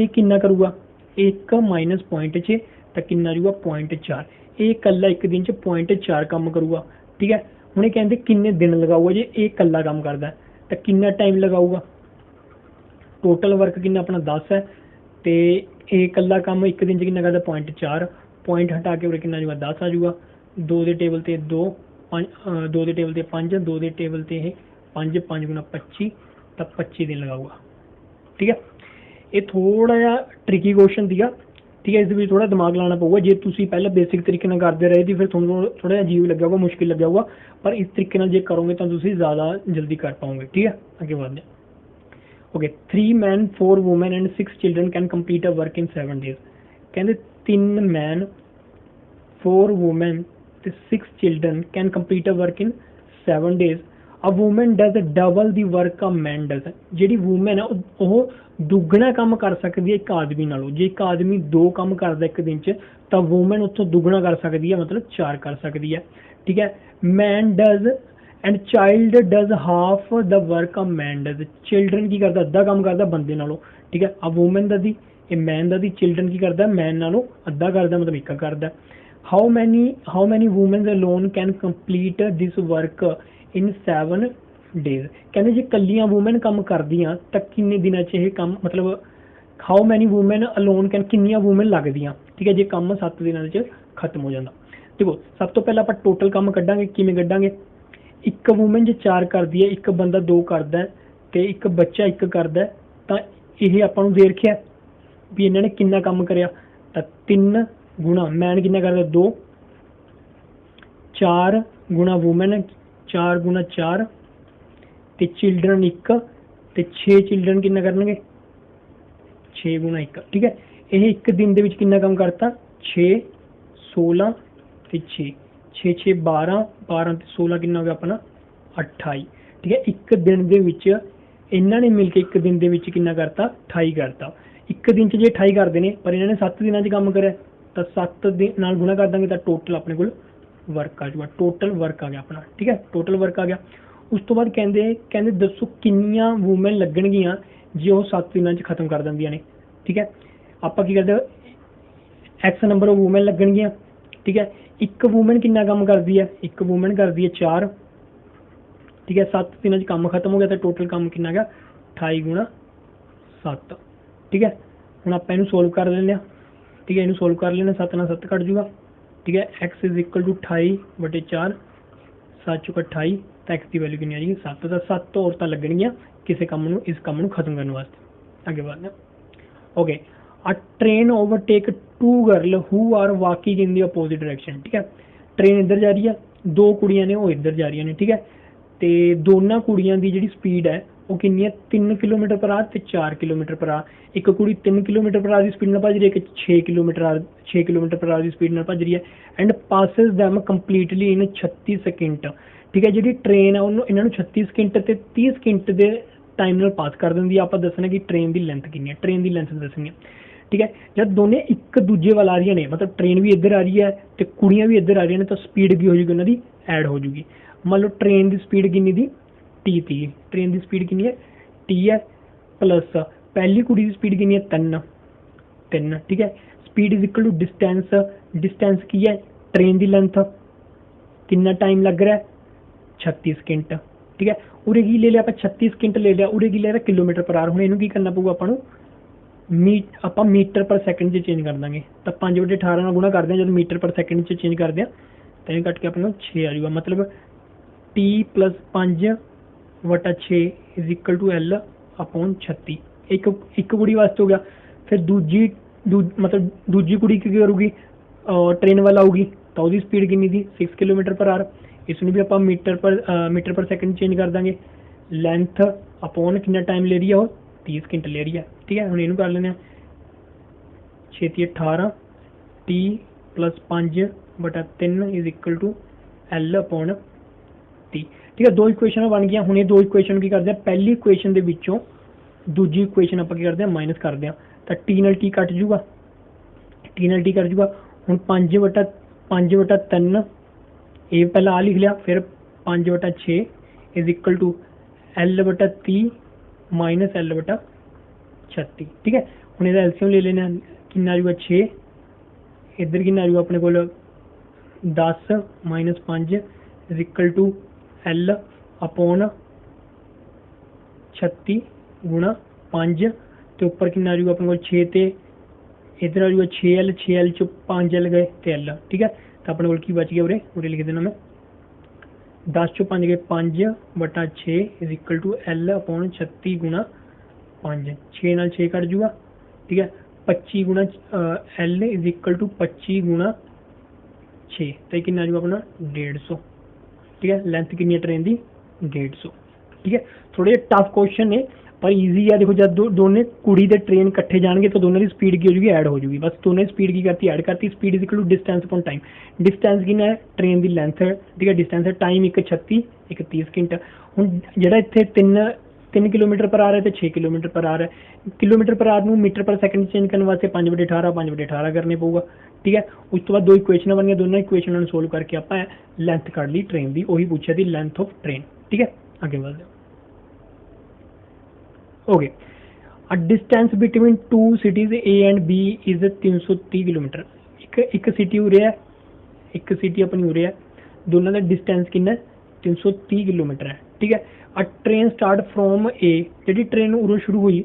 ਕਿੰਨਾ ਕਰੂਗਾ 1 ਮਾਈਨਸ 0.6, ਤਾਂ ਕਿੰਨਾ ਜੂਗਾ 0.4। ਇਹ ਇਕੱਲਾ ਇੱਕ ਦਿਨ 'ਚ 0.4 ਕੰਮ ਕਰੂਗਾ। ਠੀਕ ਹੈ, ਹੁਣ ਇਹ ਕਹਿੰਦੇ ਕਿੰਨੇ ਦਿਨ ਲਗਾਊਗਾ, ਜੇ ਇਹ ਇਕੱਲਾ ਕੰਮ ਕਰਦਾ ਤਾਂ ਕਿੰਨਾ ਟਾਈਮ ਲਗਾਊਗਾ। ਟੋਟਲ ਵਰਕ ਕਿੰਨਾ ਆਪਣਾ 10 ਹੈ, ਤੇ ਇਹ ਇਕੱਲਾ ਕੰਮ ਇੱਕ ਦਿਨ 'ਚ ਕਿੰਨਾ ਕਰਦਾ 0.4, ਪੁਆਇੰਟ ਹਟਾ ਕੇ ਉਰੇ ਕਿੰਨਾ ਜੂਗਾ 10 ਆ ਜੂਗਾ। 2 ਦੇ ਟੇਬਲ ਤੇ 2, 2 ਦੇ ਟੇਬਲ ਤੇ 5, 2 ਦੇ ਟੇਬਲ ਤੇ ਇਹ 5, 5 ਗੁਣਾ 25, ਤਾਂ 25 ਦਿਨ ਲਗਾਊਗਾ। ठीक है, ये थोड़ा जिहा ट्रिकी क्वेश्चन दिया। ठीक है, इस थोड़ा दिमाग लाना पऊगा। जे तुसीं पहले बेसिक तरीके नाल करते रहे तो फिर तुहानूं थोड़ा जिहा अजीब लग्गा होगा, मुश्किल लग्गा होगा, पर इस तरीके नाल जे करोगे तो तुसीं ज़्यादा जल्दी कर पाओगे। ठीक है, आगे बढ़ते हैं। Okay, 3 men 4 women and 6 children can complete a work in 7 days। कहते 3 men 4 women ਤੇ 6 children can complete a work in 7 days। A woman does double the work a man does। ਜਿਹੜੀ ਵੂਮਨ ਹੈ ਉਹ ਦੁੱਗਣਾ ਕੰਮ ਕਰ ਸਕਦੀ ਹੈ ਇੱਕ ਆਦਮੀ ਨਾਲੋਂ। ਜੇ ਇੱਕ ਆਦਮੀ 2 ਕੰਮ ਕਰਦਾ ਇੱਕ ਦਿਨ 'ਚ, ਤਾਂ ਵੂਮਨ ਉੱਥੋਂ ਦੁੱਗਣਾ ਕਰ ਸਕਦੀ ਹੈ, ਮਤਲਬ 4 ਕਰ ਸਕਦੀ ਹੈ। ਠੀਕ ਹੈ, man does and child does half the work a man does। children ਕੀ ਕਰਦਾ ਅੱਧਾ ਕੰਮ ਕਰਦਾ ਬੰਦੇ ਨਾਲੋਂ। ਠੀਕ ਹੈ, ਆ ਵੂਮਨ ਦਾ ਦੀ ਇਹ ਮੈਨ ਦਾ ਦੀ, children ਕੀ ਕਰਦਾ ਮੈਨ ਨਾਲੋਂ ਅੱਧਾ ਕਰਦਾ, ਮਤਲਬ ਇੱਕ ਕਰਦਾ। how many women alone can complete this work in 7 days। ਕਹਿੰਦੇ ਜੇ ਕੱਲੀਆਂ ਵੂਮਨ ਕੰਮ ਕਰਦੀਆਂ ਤਾਂ ਕਿੰਨੇ ਦਿਨਾਂ 'ਚ ਇਹ ਕੰਮ, ਮਤਲਬ how many woman alone can, ਕਿੰਨੀਆਂ ਵੂਮਨ ਲੱਗਦੀਆਂ। ਠੀਕ ਹੈ, ਜੇ ਕੰਮ 7 ਦਿਨਾਂ 'ਚ ਖਤਮ ਹੋ ਜਾਂਦਾ। ਦੇਖੋ ਸਭ ਤੋਂ ਪਹਿਲਾਂ ਆਪਾਂ ਟੋਟਲ ਕੰਮ ਕੱਢਾਂਗੇ। ਕਿਵੇਂ ਕੱਢਾਂਗੇ, ਇੱਕ ਵੂਮਨ ਜੇ 4 ਕਰਦੀ ਹੈ, ਇੱਕ ਬੰਦਾ 2 ਕਰਦਾ, ਤੇ ਇੱਕ ਬੱਚਾ 1 ਕਰਦਾ, ਤਾਂ ਇਹ ਆਪਾਂ ਨੂੰ ਦੇ ਰੱਖਿਆ ਵੀ ਇਹਨਾਂ ਨੇ ਕਿੰਨਾ ਕੰਮ ਕਰਿਆ। ਤਾਂ 3 ਗੁਣਾ ਮੈਨ ਕਿੰਨਾ ਕਰਦਾ 2, 4 ਗੁਣਾ ਵੂਮਨ 4 ਗੁਣਾ 4, ਤੇ ਚਿਲਡਰਨ 1, ਤੇ 6 ਚਿਲਡਰਨ ਕਿੰਨਾ ਕਰਨਗੇ 6 ਗੁਣਾ 1। ਠੀਕ ਹੈ, ਇਹ ਇੱਕ ਦਿਨ ਦੇ ਵਿੱਚ ਕਿੰਨਾ ਕੰਮ ਕਰਤਾ 6 16 ਤੇ 6 6 6 12 12 ਤੇ 16 ਕਿੰਨਾ ਹੋ ਗਿਆ ਆਪਣਾ 28। ਠੀਕ ਹੈ, ਇੱਕ ਦਿਨ ਦੇ ਵਿੱਚ ਇਹਨਾਂ ਨੇ ਮਿਲ ਕੇ ਇੱਕ ਦਿਨ ਦੇ ਵਿੱਚ ਕਿੰਨਾ ਕਰਤਾ 28 ਕਰਤਾ। ਇੱਕ ਦਿਨ 'ਚ ਜੇ 28 ਕਰਦੇ ਨੇ, ਪਰ ਇਹਨਾਂ ਨੇ 7 ਦਿਨਾਂ 'ਚ ਕੰਮ ਕਰਿਆ, ਤਾਂ 7 ਦੇ ਨਾਲ ਗੁਣਾ ਕਰ ਦਾਂਗੇ ਤਾਂ ਟੋਟਲ ਆਪਣੇ ਕੋਲ ਵਰਕ ਆ ਜਾਊਗਾ। ਟੋਟਲ ਵਰਕ ਆ ਗਿਆ ਆਪਣਾ। ਠੀਕ ਹੈ, ਟੋਟਲ ਵਰਕ ਆ ਗਿਆ। ਉਸ ਤੋਂ ਬਾਅਦ ਕਹਿੰਦੇ ਦੱਸੋ ਕਿੰਨੀਆਂ ਵੂਮਨ ਲੱਗਣਗੀਆਂ ਜੇ ਉਹ 7 ਦਿਨਾਂ 'ਚ ਖਤਮ ਕਰ ਦਿੰਦੀਆਂ ਨੇ। ਠੀਕ ਹੈ, ਆਪਾਂ ਕੀ ਕਰਦੇ, ਐਕਸ ਨੰਬਰ ਆਫ ਵੂਮਨ ਲੱਗਣਗੀਆਂ। ठीक है, एक वूमेन कितना काम करती है, एक वूमेन करती है 4। ठीक है, 7 दिनों काम खत्म हो गया तो टोटल काम कितना गया 28 गुणा 7। ठीक है, हम आप सोल्व कर लें। ठीक है, इन्हू सोल्व कर लेना, 7 ਨਾਲ 7 कट जूगा। ठीक है, एक्स इज इक्वल टू 28/4, 7 चुका 28, तो एक्स की वैल्यू कितनी आ जाएगी 7। तो 7 औरतां लगणगियां किसी काम नूं, इस काम नूं खत्म करने वास्ते। आगे बढ़ना। Okay, a train overtake two girl who are walking in the opposite direction। ठीक है, ट्रेन इधर जा रही है, दो कुड़ियां ने वो इधर जा रही ने। ठीक है, तो दोनों कुड़ियां की जी स्पीड है वो कितनी है 3 किलोमीटर पर आवर ते 4 किलोमीटर पर आवर। एक कुड़ी 3 किलोमीटर पर आवर की स्पीड भज रही है, एक 6 किलोमीटर पर आवर की स्पीड भज रही है। And passes them completely in 36 second. ठीक है, जी ट्रेन है उन्होंने इन्होंने 36 सेकंड ते 30 सेकंड के टाइम नाल पास कर देंदी। आप दसना कि ट्रेन की लेंथ कितनी है, ट्रेन की लेंथ दसनी है। ठीक है, जब दोनों एक दूजे वाल आ रही ने, मतलब ट्रेन भी इधर आ रही है तो कुड़ियां भी इधर आ रही हैं, तो स्पीड की हो जाएगी उन्होंने ऐड हो जाएगी। मान लो ट्रेन की स्पीड कितनी थी टी थी, ट्रेन की स्पीड कितनी है टी है, प्लस पहली कुड़ी की स्पीड कितनी है 3। ठीक है, speed is equal to distance, distance की है ट्रेन की लेंथ, कितना टाइम लग रहा है 36 सेकंड। ठीक है, उरे की ले लिया आप 36 सेकंड ले लिया, उरे की ले रहा किलोमीटर पर आवर। हम इनू की करना पऊगा आपको आप मीटर पर सैकेंड से चेंज कर देंगे, तो 5/18 गुणा कर दें, जब मीटर पर सैकेंड से चेंज कर दें तो ये कट के अपने 6 आ जाएगा। मतलब T plus 5/6 is equal to L upon 36। एक कुड़ी वास्ते हो गया। फिर मतलब दूजी कुड़ी की करूगी ट्रेन वाला आऊगी तो उसकी स्पीड कितनी थी 6 किलोमीटर पर आवर। इसमें भी आप मीटर पर सैकेंड चेंज कर देंगे। लेंथ अपॉन कितना टाइम ले रही है वो 30 सेकंड ले रही है। ठीक है, हम इनू कर लें 6×18 T plus 5/3 is equal to L upon T. ठीक है, दो इक्वेशन बन गई। हम ये दो इक्वेशन की करते हैं, पहली इक्वेशन के विचों दूजी इक्वेशन आप करते हैं माइनस करते हैं, तो टी नाल टी कट जूगा, टी नाल टी कट जूगा। हम 5/3 ये पहला आ लिख लिया, फिर 5/6 is equal to L/30 minus L/36। ठीक है, हम इसका एलसीएम ले लेना, कितना आ जाएगा 6, इधर कितना आ जाएगा अपने को 10 minus 5 is equal to L upon 36 गुणा 5, तो ऊपर कितना आ जाएगा अपने को 6, तो इधर आ जाएगा 6L, 6L चो 5L गए तो L। ठीक है, तो अपने को बच गया उरे लिख देना मैं 10 चो 5 गए 5/6 is equal to L upon 36 गुणा 5, 6 नाल 6 कट जूगा। ठीक है, 25 गुणा L इज इक्वल टू 25 गुणा 6, तो कितना आ जाएगा अपना 150। ठीक है, लेंथ कितनी है ट्रेन की 150। ठीक है, थोड़े टफ क्वेश्चन ने पर ईजी है। देखो जब दोनों कुड़ी ते ट्रेन इकट्ठे जाएंगे तो दोनों की स्पीड की हो जाएगी ऐड हो जाएगी। बस दोनों की स्पीड की करती ऐड करती, speed is equal to distance upon time. Distance कितना है ट्रेन की लेंथ है। ठीक है, डिस्टेंस है टाइम एक 36 एक 30 सेकंड। हम जो इतने 3 किलोमीटर पर आ रहा है तो 6 किलोमीटर पर आ रहा है। किलोमीटर पर आवर में मीटर पर सैकेंड चेंज करने वास्ते 5/18 करने पऊगा। ठीक है, उस तो बाद दो इक्वेशन बन गई, दोनों इक्वेशन सोल्व करके आप लेंथ कट ली ट्रेन की, वही पूछा थी लेंथ ऑफ ट्रेन। ठीक है, आगे बढ़ते हैं। Okay, a distance between two cities A and B is 330 kilometre. एक सिटी उरे है, एक सिटी अपनी उरे है, दोनों का डिस्टेंस कितना 330 किलोमीटर है। ठीक है, a train start from A, जी ट्रेन उरों शुरू हुई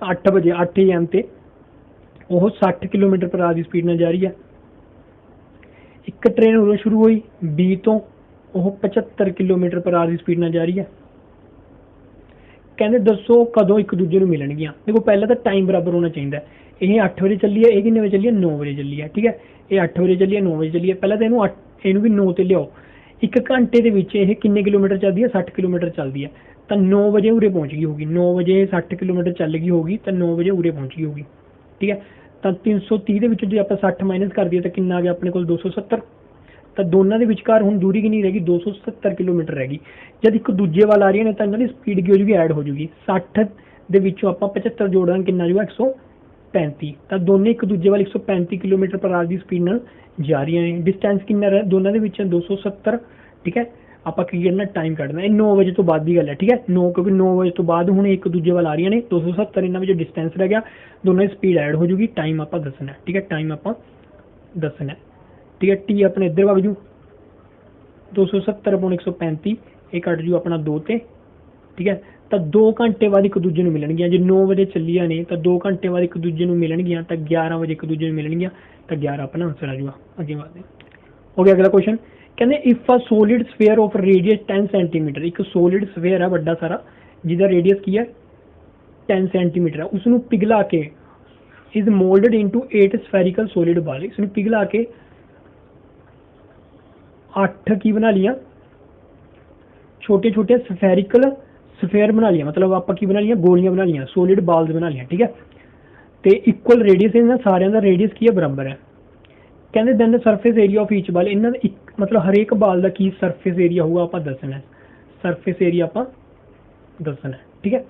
8 बजे 8 AM से, वो 60 किलोमीटर पर आवर की स्पीड में जा रही है। एक ट्रेन उरों शुरू हुई बी तो, वो 75 किलोमीटर पर आवर की स्पीड में जा रही है। कहते दसो कदों एक दूजे ਨੂੰ ਮਿਲਣਗੀਆਂ। देखो पहले तो टाइम बराबर होना चाहिए। ये 8 बजे चली है, ये कितने बजे चली है 9 बजे चली है। ठीक है, ये 8 बजे चली है 9 बजे चली है, पहले तो इनू भी 9 ते लियाओ। एक घंटे के विच ये कितने किलोमीटर चलती है 60 किलोमीटर चलती है, तो 9 बजे उरे पहुँच गई होगी, 9 बजे 60 किलोमीटर चल गई होगी तो 9 बजे उरे पहुँच गई होगी। ठीक है, तो 330 के जो आप 60 माइनस कर दिए तो कितना आ गया अपने को 270। तो दोनों के विचकार हम दूरी कितनी रहेगी 270 किलोमीटर रहेगी। जब एक दूजे वाल आ रही है तो इन्होंने स्पीड की हो जाएगी ऐड हो जाएगी। 60 के विचों आप 75 जोड़ देंगे कितना जो 135, तो दोनों एक दूजे वाल 135 किलोमीटर पर आवर की स्पीड न जा रही हैं। डिस्टेंस कितना रहा दोनों के विच 270। ठीक है, ਆਪਾਂ ਕੀ ਕਰਨਾ ਟਾਈਮ ਕੱਢਣਾ। ਇਹ 9 ਵਜੇ ਤੋਂ ਬਾਅਦ ਦੀ ਗੱਲ ਹੈ, ਠੀਕ ਹੈ 9, ਕਿਉਂਕਿ 9 ਵਜੇ ਤੋਂ ਬਾਅਦ ਹੁਣ ਇੱਕ ਦੂਜੇ ਵੱਲ ਆ ਰਹੀਆਂ ਨੇ 270, ਇਹਨਾਂ ਵਿੱਚ ਡਿਸਟੈਂਸ ਰਹਿ ਗਿਆ, ਦੋਨਾਂ ਦੀ ਸਪੀਡ ਐਡ ਹੋ ਜੂਗੀ, ਟਾਈਮ ਆਪਾਂ ਦੱਸਣਾ, ਠੀਕ ਹੈ ਟਾਈਮ ਆਪਾਂ ਦੱਸਣਾ, ਠੀਕ ਹੈ। ਟੀ ਆਪਣੇ ਇੱਧਰ ਵਗ ਜੂ 270/135, ਇਹ ਕੱਟ ਜੂ ਆਪਣਾ 2 ਤੇ, ਠੀਕ ਹੈ। ਤਾਂ 2 ਘੰਟੇ ਬਾਅਦ ਇੱਕ ਦੂਜੇ ਨੂੰ ਮਿਲਣਗੀਆਂ, ਜੇ 9 ਵਜੇ ਚੱਲੀਆਂ ਨੇ ਤਾਂ 2 ਘੰਟੇ ਬਾਅਦ ਇੱਕ ਦੂਜੇ ਨੂੰ ਮਿਲਣਗੀਆਂ, ਤਾਂ 11 ਵਜੇ ਇੱਕ ਦੂਜੇ ਨੂੰ ਮਿਲਣਗੀਆਂ, ਤਾਂ 11 ਆਪਣਾ ਆਂਸਰ ਆ ਜੂਗਾ। ਅੱਗੇ ਵਧਦੇ ਹੋ ਗਿਆ ਅਗਲਾ ਕੁਐਸਚਨ, ਕਹਿੰਦੇ if a solid sphere of radius 10 centimetre, ਇੱਕ ਸੋਲਿਡ ਸਫੇਅਰ ਹੈ ਵੱਡਾ ਸਾਰਾ ਜਿਹਦਾ ਰੇਡੀਅਸ ਕੀ ਹੈ 10 ਸੈਂਟੀਮੀਟਰ ਹੈ, ਉਸ ਨੂੰ ਪਿਘਲਾ ਕੇ ਇਜ਼ ਮੋਲਡਡ ਇਨਟੂ 8 ਸਫੈਰੀਕਲ ਸੋਲਿਡ ਬਾਲ, ਇਸ ਨੂੰ ਪਿਘਲਾ ਕੇ 8 ਕੀ ਬਣਾ ਲੀਆਂ ਛੋਟੇ ਛੋਟੇ ਸਫੈਰੀਕਲ ਸਫੇਅਰ ਬਣਾ ਲਿਆ, मतलब ਆਪਾਂ ਕੀ ਬਣਾ ਲਿਆ ਗੋਲੀਆਂ ਬਣਾ ਲਿਆ, ਸੋਲਿਡ ਬਾਲਸ ਬਣਾ ਲਿਆ, ਠੀਕ ਹੈ। ਤੇ ਇਕੁਅਲ ਰੇਡੀਅਸ ਇਹਨਾਂ ਸਾਰਿਆਂ ਦਾ ਰੇਡੀਅਸ ਕੀ ਹੈ ਬਰਾਬਰ ਹੈ। ਕਹਿੰਦੇ then the surface area of each ball, ਇਹਨਾਂ ਦਾ ਇੱਕ ਮਤਲਬ ਹਰੇਕ ਬਾਲ ਦਾ ਕੀ ਸਰਫੇਸ ਏਰੀਆ ਹੋਊਗਾ ਆਪਾਂ ਦੱਸਣਾ, ਸਰਫੇਸ ਏਰੀਆ ਆਪਾਂ ਦੱਸਣਾ, ਠੀਕ ਹੈ।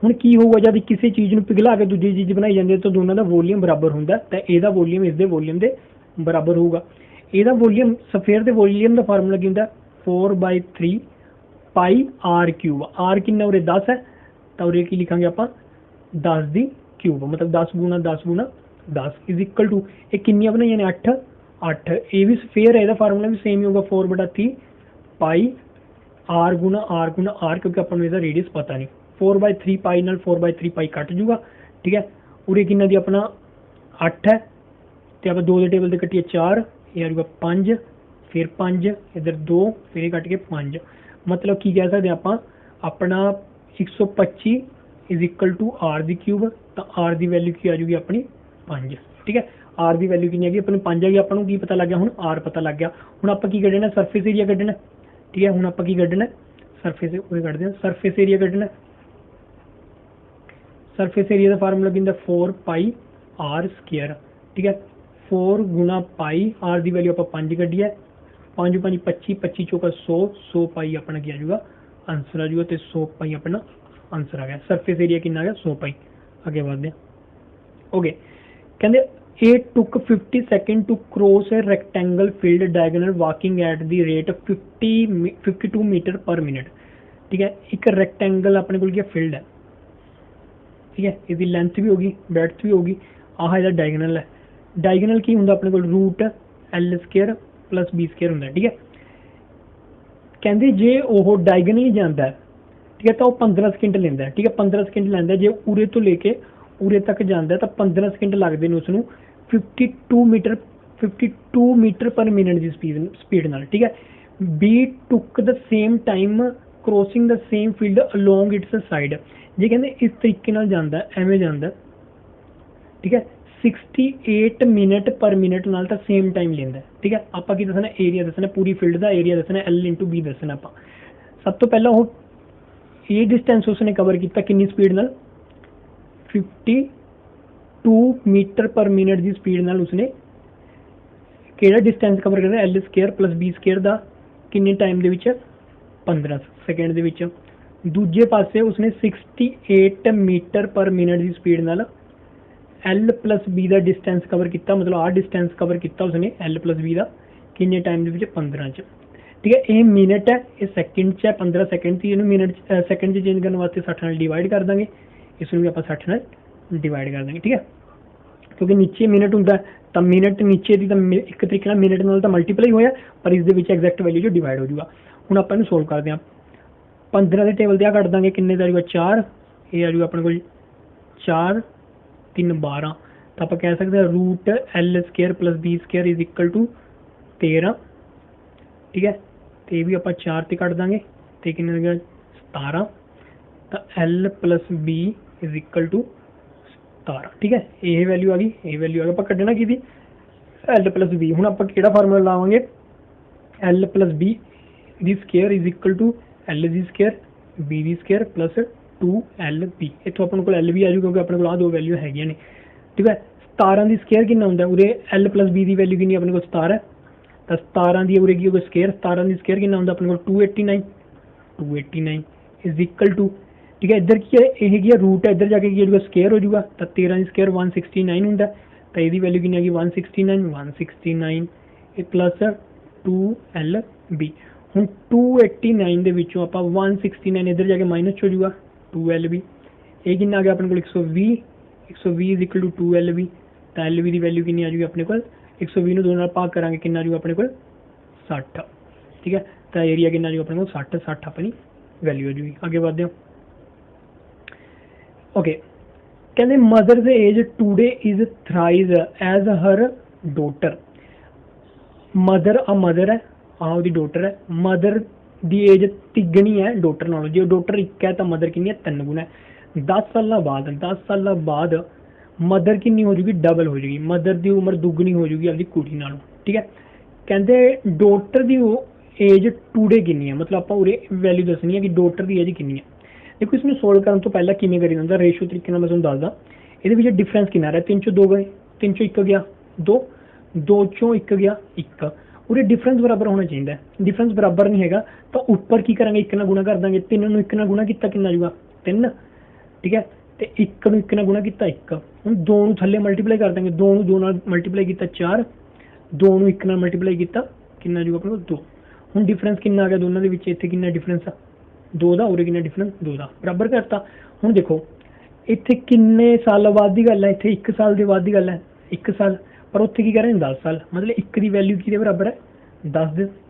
ਹੁਣ ਕੀ ਹੋਊਗਾ ਜਦ ਕਿਸੇ ਚੀਜ਼ ਨੂੰ ਪਿਘਲਾ ਕੇ ਦੂਜੀ ਚੀਜ਼ ਬਣਾਈ ਜਾਂਦੀ ਹੈ ਤਾਂ ਦੋਨਾਂ ਦਾ ਵੋਲੀਅਮ ਬਰਾਬਰ ਹੁੰਦਾ, ਤਾਂ ਇਹਦਾ ਵੋਲੀਅਮ ਇਸ ਦੇ ਵੋਲੀਅਮ ਦੇ ਬਰਾਬਰ ਹੋਊਗਾ। ਇਹਦਾ ਵੋਲੀਅਮ ਸਫੇਅਰ ਦੇ ਵੋਲੀਅਮ ਦਾ ਫਾਰਮੂਲਾ ਕੀ ਹੁੰਦਾ 4/3 ਪਾਈ ਆਰ ਕਿਊਬ, ਆਰ ਕਿੰਨਾ ਉਰੇ 10 ਹੈ, ਤਾਂ ਉਰੇ ਕੀ ਲਿਖਾਂਗੇ ਆਪਾਂ 10 ਦੀ ਕਿਊਬ, मतलब 10 गुना 10 गुना 10 इज इक्वल टू, ये किन्नियां बनाइयां ने 8 8, ये भी स्फेयर है, ਇਹਦਾ ਫਾਰਮੂਲਾ ਵੀ ਸੇਮ ਹੀ ਹੋਊਗਾ 4/3 ਪਾਈ ਆਰ ਗੁਣਾ ਆਰ, ਕਿਉਂਕਿ ਆਪਾਂ ਨੂੰ ਇਹਦਾ ਰੇਡੀਅਸ ਪਤਾ ਨਹੀਂ, 4/3 ਪਾਈ ਨਾਲ 4/3 ਪਾਈ ਕੱਟ ਜੂਗਾ, ਠੀਕ ਹੈ। ਉਰੇ ਕਿੰਨਾ ਦੀ ਆਪਣਾ 8 ਹੈ, ਤੇ ਆਪਾਂ 2 ਦੇ ਟੇਬਲ ਤੇ ਕੱਟੀਏ 4, ਇਹ ਆ ਜੂਗਾ 5, ਫਿਰ 5 इधर 2, ਫਿਰ ਇਹ ਕੱਟ ਕੇ 5, मतलब ਕੀ ਕਹਿ ਸਕਦੇ ਆਪਾਂ ਆਪਣਾ 125 is equal to R the cube, तो आर की वैल्यू की आ जाएगी अपनी 5, ठीक है। आर की वैल्यू कितनी है अपनी 5 है, अपन की पता लग गया हूँ आर पता लग गया। हूँ आप की कढ़ना सरफेस एरिया कढ़ना, ठीक है। हूँ आप की कढ़ना सरफेस कढ़ते हैं, सरफेस एरिया कढ़ना, सरफेस एरिया का फार्मूला की 4 पाई आर स्केयर, ठीक है। 4 गुना पाई आर की वैल्यू आप 5 कढ़ी है, 5 5 25, 25 चौका 100, 100 पाई अपना क्या आ जाएगा आंसर आ जाएगा, तो 100 पाई अपना आंसर आ गया। सरफेस एरिया कितना आ गया 100 पाई। आगे बढ़ते हैं, ओके। कहते it took 50 seconds to cross a rectangle filled diagonal walking at the rate of 52 metre पर मिनट, ठीक है। एक रैक्टेंगल अपने को फील्ड है, ठीक है, इसकी लेंथ भी होगी ब्रेडथ भी होगी, आह इसका डायगोनल है, डायगोनल की होंगे अपने को root L square plus B square होंगे, ठीक है। कहते जे वो डायगोनली जाता है, ठीक है, तो वह 15 सेकंड लेंदा है, ठीक है, 15 सेकंड लेंदा है। जे उरे तो लेके उरे तक जाता है तो 15 सेकंड लगते हैं उसनू 52 मीटर पर मिनट की स्पीड नाल, ठीक है। B took the same time crossing the same field along its side, जे कहते इस तरीके नाल जांदा एवें जांदा, ठीक है, 68 मिनट पर मिनट नाल तो सेम टाइम लेंदा, ठीक है। आपां की दसना एरिया दसना, पूरी फील्ड का एरिया दसना, L/B दसना। आपां सब तो पहला वो ये डिस्टेंस उसने कवर किया कितनी स्पीड नाल 52 मीटर पर मिनट की स्पीड नाल उसने केड़ा डिस्टेंस कवर करना L square plus B square का किन्ने टाइम दे विच 15 सेकंड दे विच। दूजे पासे उसने 68 मीटर पर मिनट की स्पीड नाल L प्लस B का डिस्टेंस कवर किया, मतलब आ डिस्टेंस कवर किया उसने L प्लस B का किन्ने टाइम दे विच 15 च, ठीक है। ये मिनट है, ये सैकेंड च है, 15 सेकंड थी, इन्हू मिनट सैकेंड चेंज करने वास्ते 60 नाल डिवाइड कर देंगे, इसमें भी आप 60 नाल डिवाइड कर देंगे, ठीक है। क्योंकि नीचे मिनट होंगे तो मिनट नीचे की तो एक तरीके नाल मिनट नाल तो मल्टीप्लाई होया, पर इस दे विच एग्जैक्ट वैल्यू जो डिवाइड हो जाएगा। हुण आपां इहनू सोल्व करते हैं, 15 के टेबल ते आ कट देंगे, किन्ने दा आ जाएगा 4, ये आ जाएगा अपने कोल 4 3 12, तो आप कह सकते हैं root L square plus B square is equal to 13, ठीक है। तो ये भी आप 4 से कट देंगे, तो कितना 17, तो L plus B is equal to 17, ठीक है। ये वैल्यू आ गई, ये वैल्यू आ गई, आप कढ़ना की L प्लस B। हूँ आप फार्मूला लावांगे L प्लस B दी square is equal to L दी स्केयर B दी स्केयर प्लस 2LB। इतों अपन को L भी आ जाएगा क्योंकि अपने को आ दो वैल्यू है, ठीक है। 17 की स्केयर कितना होंगे उरे L प्लस B की वैल्यू कितनी अपने को 17 है, तो 17 की उरे की होगी स्केयर, 17 की स्केयर कितना होंगे अपने को 289 इज इक्वल टू, ठीक है। इधर की है यही की रूट है, इधर जाके की होगा स्केयर हो जाएगा, तो 13 की स्केयर 169 होंगे, तो यही वैल्यू कितनी होगी 169 प्लस 2LB। ਹੁਣ 289 ਦੇ ਵਿੱਚੋਂ ਆਪਾਂ 169 ਇੱਧਰ ਜਾ ਕੇ ਮਾਈਨਸ ਹੋ ਜਾਊਗਾ 2LB। ਇਹ ਕਿੰਨਾ ਆ ਗਿਆ ਆਪਣੇ ਕੋਲ 120 120 ਇਜ਼ ਇਕੁਅਲ ਟੂ 2LB। ਤਾਂ LB ਦੀ ਵੈਲਿਊ ਕਿੰਨੀ ਆ ਜੂਗੀ ਆਪਣੇ ਕੋਲ 120 ਨੂੰ 2 ਨਾਲ ਭਾਗ ਕਰਾਂਗੇ ਕਿੰਨਾ ਆ ਜੂਗਾ ਆਪਣੇ ਕੋਲ 60। ਠੀਕ ਹੈ, ਤਾਂ ਏਰੀਆ ਕਿੰਨਾ ਆ ਜੂਗਾ ਆਪਣੇ ਕੋਲ 60 60 ਆਪਣੀ ਵੈਲਿਊ ਆ ਜੂਗੀ। ਅੱਗੇ ਵਧਦੇ ਹਾਂ। ਓਕੇ, ਕਹਿੰਦੇ mother's age today is thrice as her daughter. Mother ਆ ਮਦਰ ਹੈ, ਆ ਉਹਦੀ ਡੋਟਰ ਹੈ। ਮਦਰ ਦੀ ਏਜ ਤਿੱਗਣੀ ਹੈ ਡੋਟਰ ਨਾਲੋਂ। ਜੇ ਡੋਟਰ 1 ਹੈ ਤਾਂ ਮਦਰ ਕਿੰਨੀ ਹੈ 3 ਗੁਣਾ ਹੈ। 10 ਸਾਲਾਂ ਬਾਅਦ ਮਦਰ ਕਿੰਨੀ ਹੋ ਜੂਗੀ ਡਬਲ ਹੋ ਜੂਗੀ। ਮਦਰ ਦੀ ਉਮਰ ਦੁੱਗਣੀ ਹੋ ਜੂਗੀ ਆਪਦੀ ਕੁੜੀ ਨਾਲੋਂ। ਠੀਕ ਹੈ, ਕਹਿੰਦੇ ਡੋਟਰ ਦੀ ਏਜ ਟੂਡੇ ਕਿੰਨੀ ਹੈ, ਮਤਲਬ ਆਪਾਂ ਉਰੇ ਵੈਲਿਊ ਦੱਸਣੀ ਹੈ ਕਿ ਡੋਟਰ ਦੀ ਏਜ ਕਿੰਨੀ ਹੈ। ਦੇਖੋ ਇਸਨੂੰ ਸੋਲਵ ਕਰਨ ਤੋਂ ਪਹਿਲਾਂ ਕਿਵੇਂ ਕਰੀ ਜਾਂਦਾ ਰੇਸ਼ੋ ਤਰੀਕੇ ਨਾਲ ਮੈਂ ਤੁਹਾਨੂੰ ਦੱਸਦਾ। ਇਹਦੇ ਵਿੱਚ ਡਿਫਰੈਂਸ ਕਿੰਨਾ ਰਿਹਾ 3 ਚੋਂ 2 ਗਏ, 3 ਚੋਂ 1 ਗਿਆ 2, 2 ਚੋਂ 1 ਗਿਆ 1। ਉਰੇ ਡਿਫਰੈਂਸ ਬਰਾਬਰ ਹੋਣਾ ਚਾਹੀਦਾ। ਡਿਫਰੈਂਸ ਬਰਾਬਰ ਨਹੀਂ ਹੈਗਾ ਤਾਂ ਉੱਪਰ ਕੀ ਕਰਾਂਗੇ 1 ਨਾਲ ਗੁਣਾ ਕਰ ਦਾਂਗੇ। 3 ਨੂੰ 1 ਨਾਲ ਗੁਣਾ ਕੀਤਾ ਕਿੰਨਾ ਜੂਗਾ 3। ਠੀਕ ਹੈ, ਤੇ 1 ਨੂੰ 1 ਨਾਲ ਗੁਣਾ ਕੀਤਾ 1। ਹੁਣ 2 ਨੂੰ ਥੱਲੇ ਮਲਟੀਪਲਾਈ ਕਰ ਦਾਂਗੇ। 2 ਨੂੰ 2 ਨਾਲ ਮਲਟੀਪਲਾਈ ਕੀਤਾ 4, 2 ਨੂੰ 1 ਨਾਲ ਮਲਟੀਪਲਾਈ ਕੀਤਾ ਕਿੰਨਾ ਜੂਗਾ ਆਪਣੇ ਕੋਲ 2। ਹੁਣ ਡਿਫਰੈਂਸ ਕਿੰਨਾ ਆ ਗਿਆ ਦੋਨਾਂ ਦੇ ਵਿੱਚ, ਇੱਥੇ ਕਿੰਨਾ ਡਿਫਰੈਂਸ ਆ 2 ਦਾ, ਉਰੇ ਕਿੰਨਾ ਡਿਫਰੈਂਸ 2 ਦਾ, ਬਰਾਬਰ ਕਰਤਾ। ਹੁਣ ਦੇਖੋ ਇੱਥੇ ਕਿੰਨੇ ਸਾਲ ਬਾਅਦ ਦੀ ਗੱਲ ਹੈ, ਇੱਥੇ 1 ਸਾਲ ਦੇ ਬਾਅਦ ਦੀ ਗੱਲ ਹੈ 1 ਸਾਲ, ਪਰ ਉੱਥੇ ਕੀ ਕਰ ਰਹੇ ਨੇ 10 ਸਾਲ। ਮਤਲਬ 1 ਦੀ ਵੈਲਿਊ ਕਿਹਦੇ ਬਰਾਬਰ ਹੈ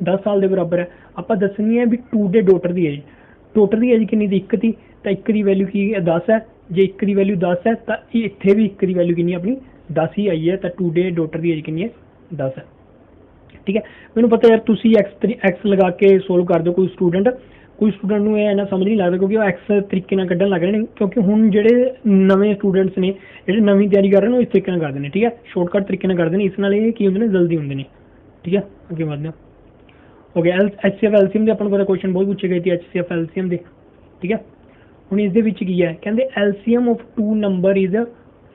10 ਸਾਲ ਦੇ ਬਰਾਬਰ ਹੈ। ਆਪਾਂ ਦੱਸਣੀ ਹੈ ਵੀ ਟੂਡੇ ਡੋਟਰ ਦੀ ਏਜ, ਡੋਟਰ ਦੀ ਏਜ ਕਿੰਨੀ ਦੀ 1 ਦੀ, ਤਾਂ 1 ਦੀ ਵੈਲਿਊ ਕੀ ਹੈ 10 ਹੈ। ਜੇ 1 ਦੀ ਵੈਲਿਊ 10 ਹੈ ਤਾਂ ਇੱਥੇ ਵੀ 1 ਦੀ ਵੈਲਿਊ ਕਿੰਨੀ ਆਪਣੀ 10 ਹੀ ਆਈ ਹੈ, ਤਾਂ ਟੂਡੇ ਡੋਟਰ ਦੀ ਏਜ ਕਿੰਨੀ ਹੈ 10 ਹੈ। ਠੀਕ ਹੈ, ਮੈਨੂੰ ਪਤਾ ਯਾਰ ਤੁਸੀਂ ਐਕਸ ਲਗਾ ਕੇ ਸੋਲਵ ਕਰ ਦਿਓ। ਕੋਈ ਸਟੂਡੈਂਟ ਨੂੰ ਇਹ ਇੰਨਾ ਸਮਝ ਨਹੀਂ ਲੱਗਦਾ ਕਿਉਂਕਿ ਉਹ ਐਕਸ ਤਰੀਕੇ ਨਾਲ ਕੱਢਣ ਲੱਗ ਰਹੇ ਨੇ। ਕਿਉਂਕਿ ਹੁਣ ਜਿਹੜੇ ਨਵੇਂ ਸਟੂਡੈਂਟਸ ਨੇ ਜਿਹੜੇ ਨਵੀਂ ਤਿਆਰੀ ਕਰ ਰਹੇ ਨੇ ਉਹ ਇਸ ਤਰੀਕੇ ਨਾਲ ਕਰਦੇ ਨੇ। ਠੀਕ ਹੈ, ਸ਼ਾਰਟਕਟ ਤਰੀਕੇ ਨਾਲ ਕਰਦੇ ਨੇ, ਇਸ ਨਾਲ ਇਹ ਕੀ ਹੁੰਦੇ ਨੇ ਜਲਦੀ ਹੁੰਦੇ ਨੇ। ਠੀਕ ਹੈ, ਅੱਗੇ ਵਧਦੇ ਹਾਂ। ਓਕੇ, HCF LCM ਦੇ ਆਪਾਂ ਨੂੰ ਪਤਾ ਕੁਐਸਚਨ ਬਹੁਤ ਪੁੱਛੇ ਗਏ ਸੀ HCF LCM ਦੇ। ਠੀਕ ਹੈ, ਹੁਣ ਇਸ ਦੇ ਵਿੱਚ ਕੀ ਹੈ, ਕਹਿੰਦੇ LCM of 2 number is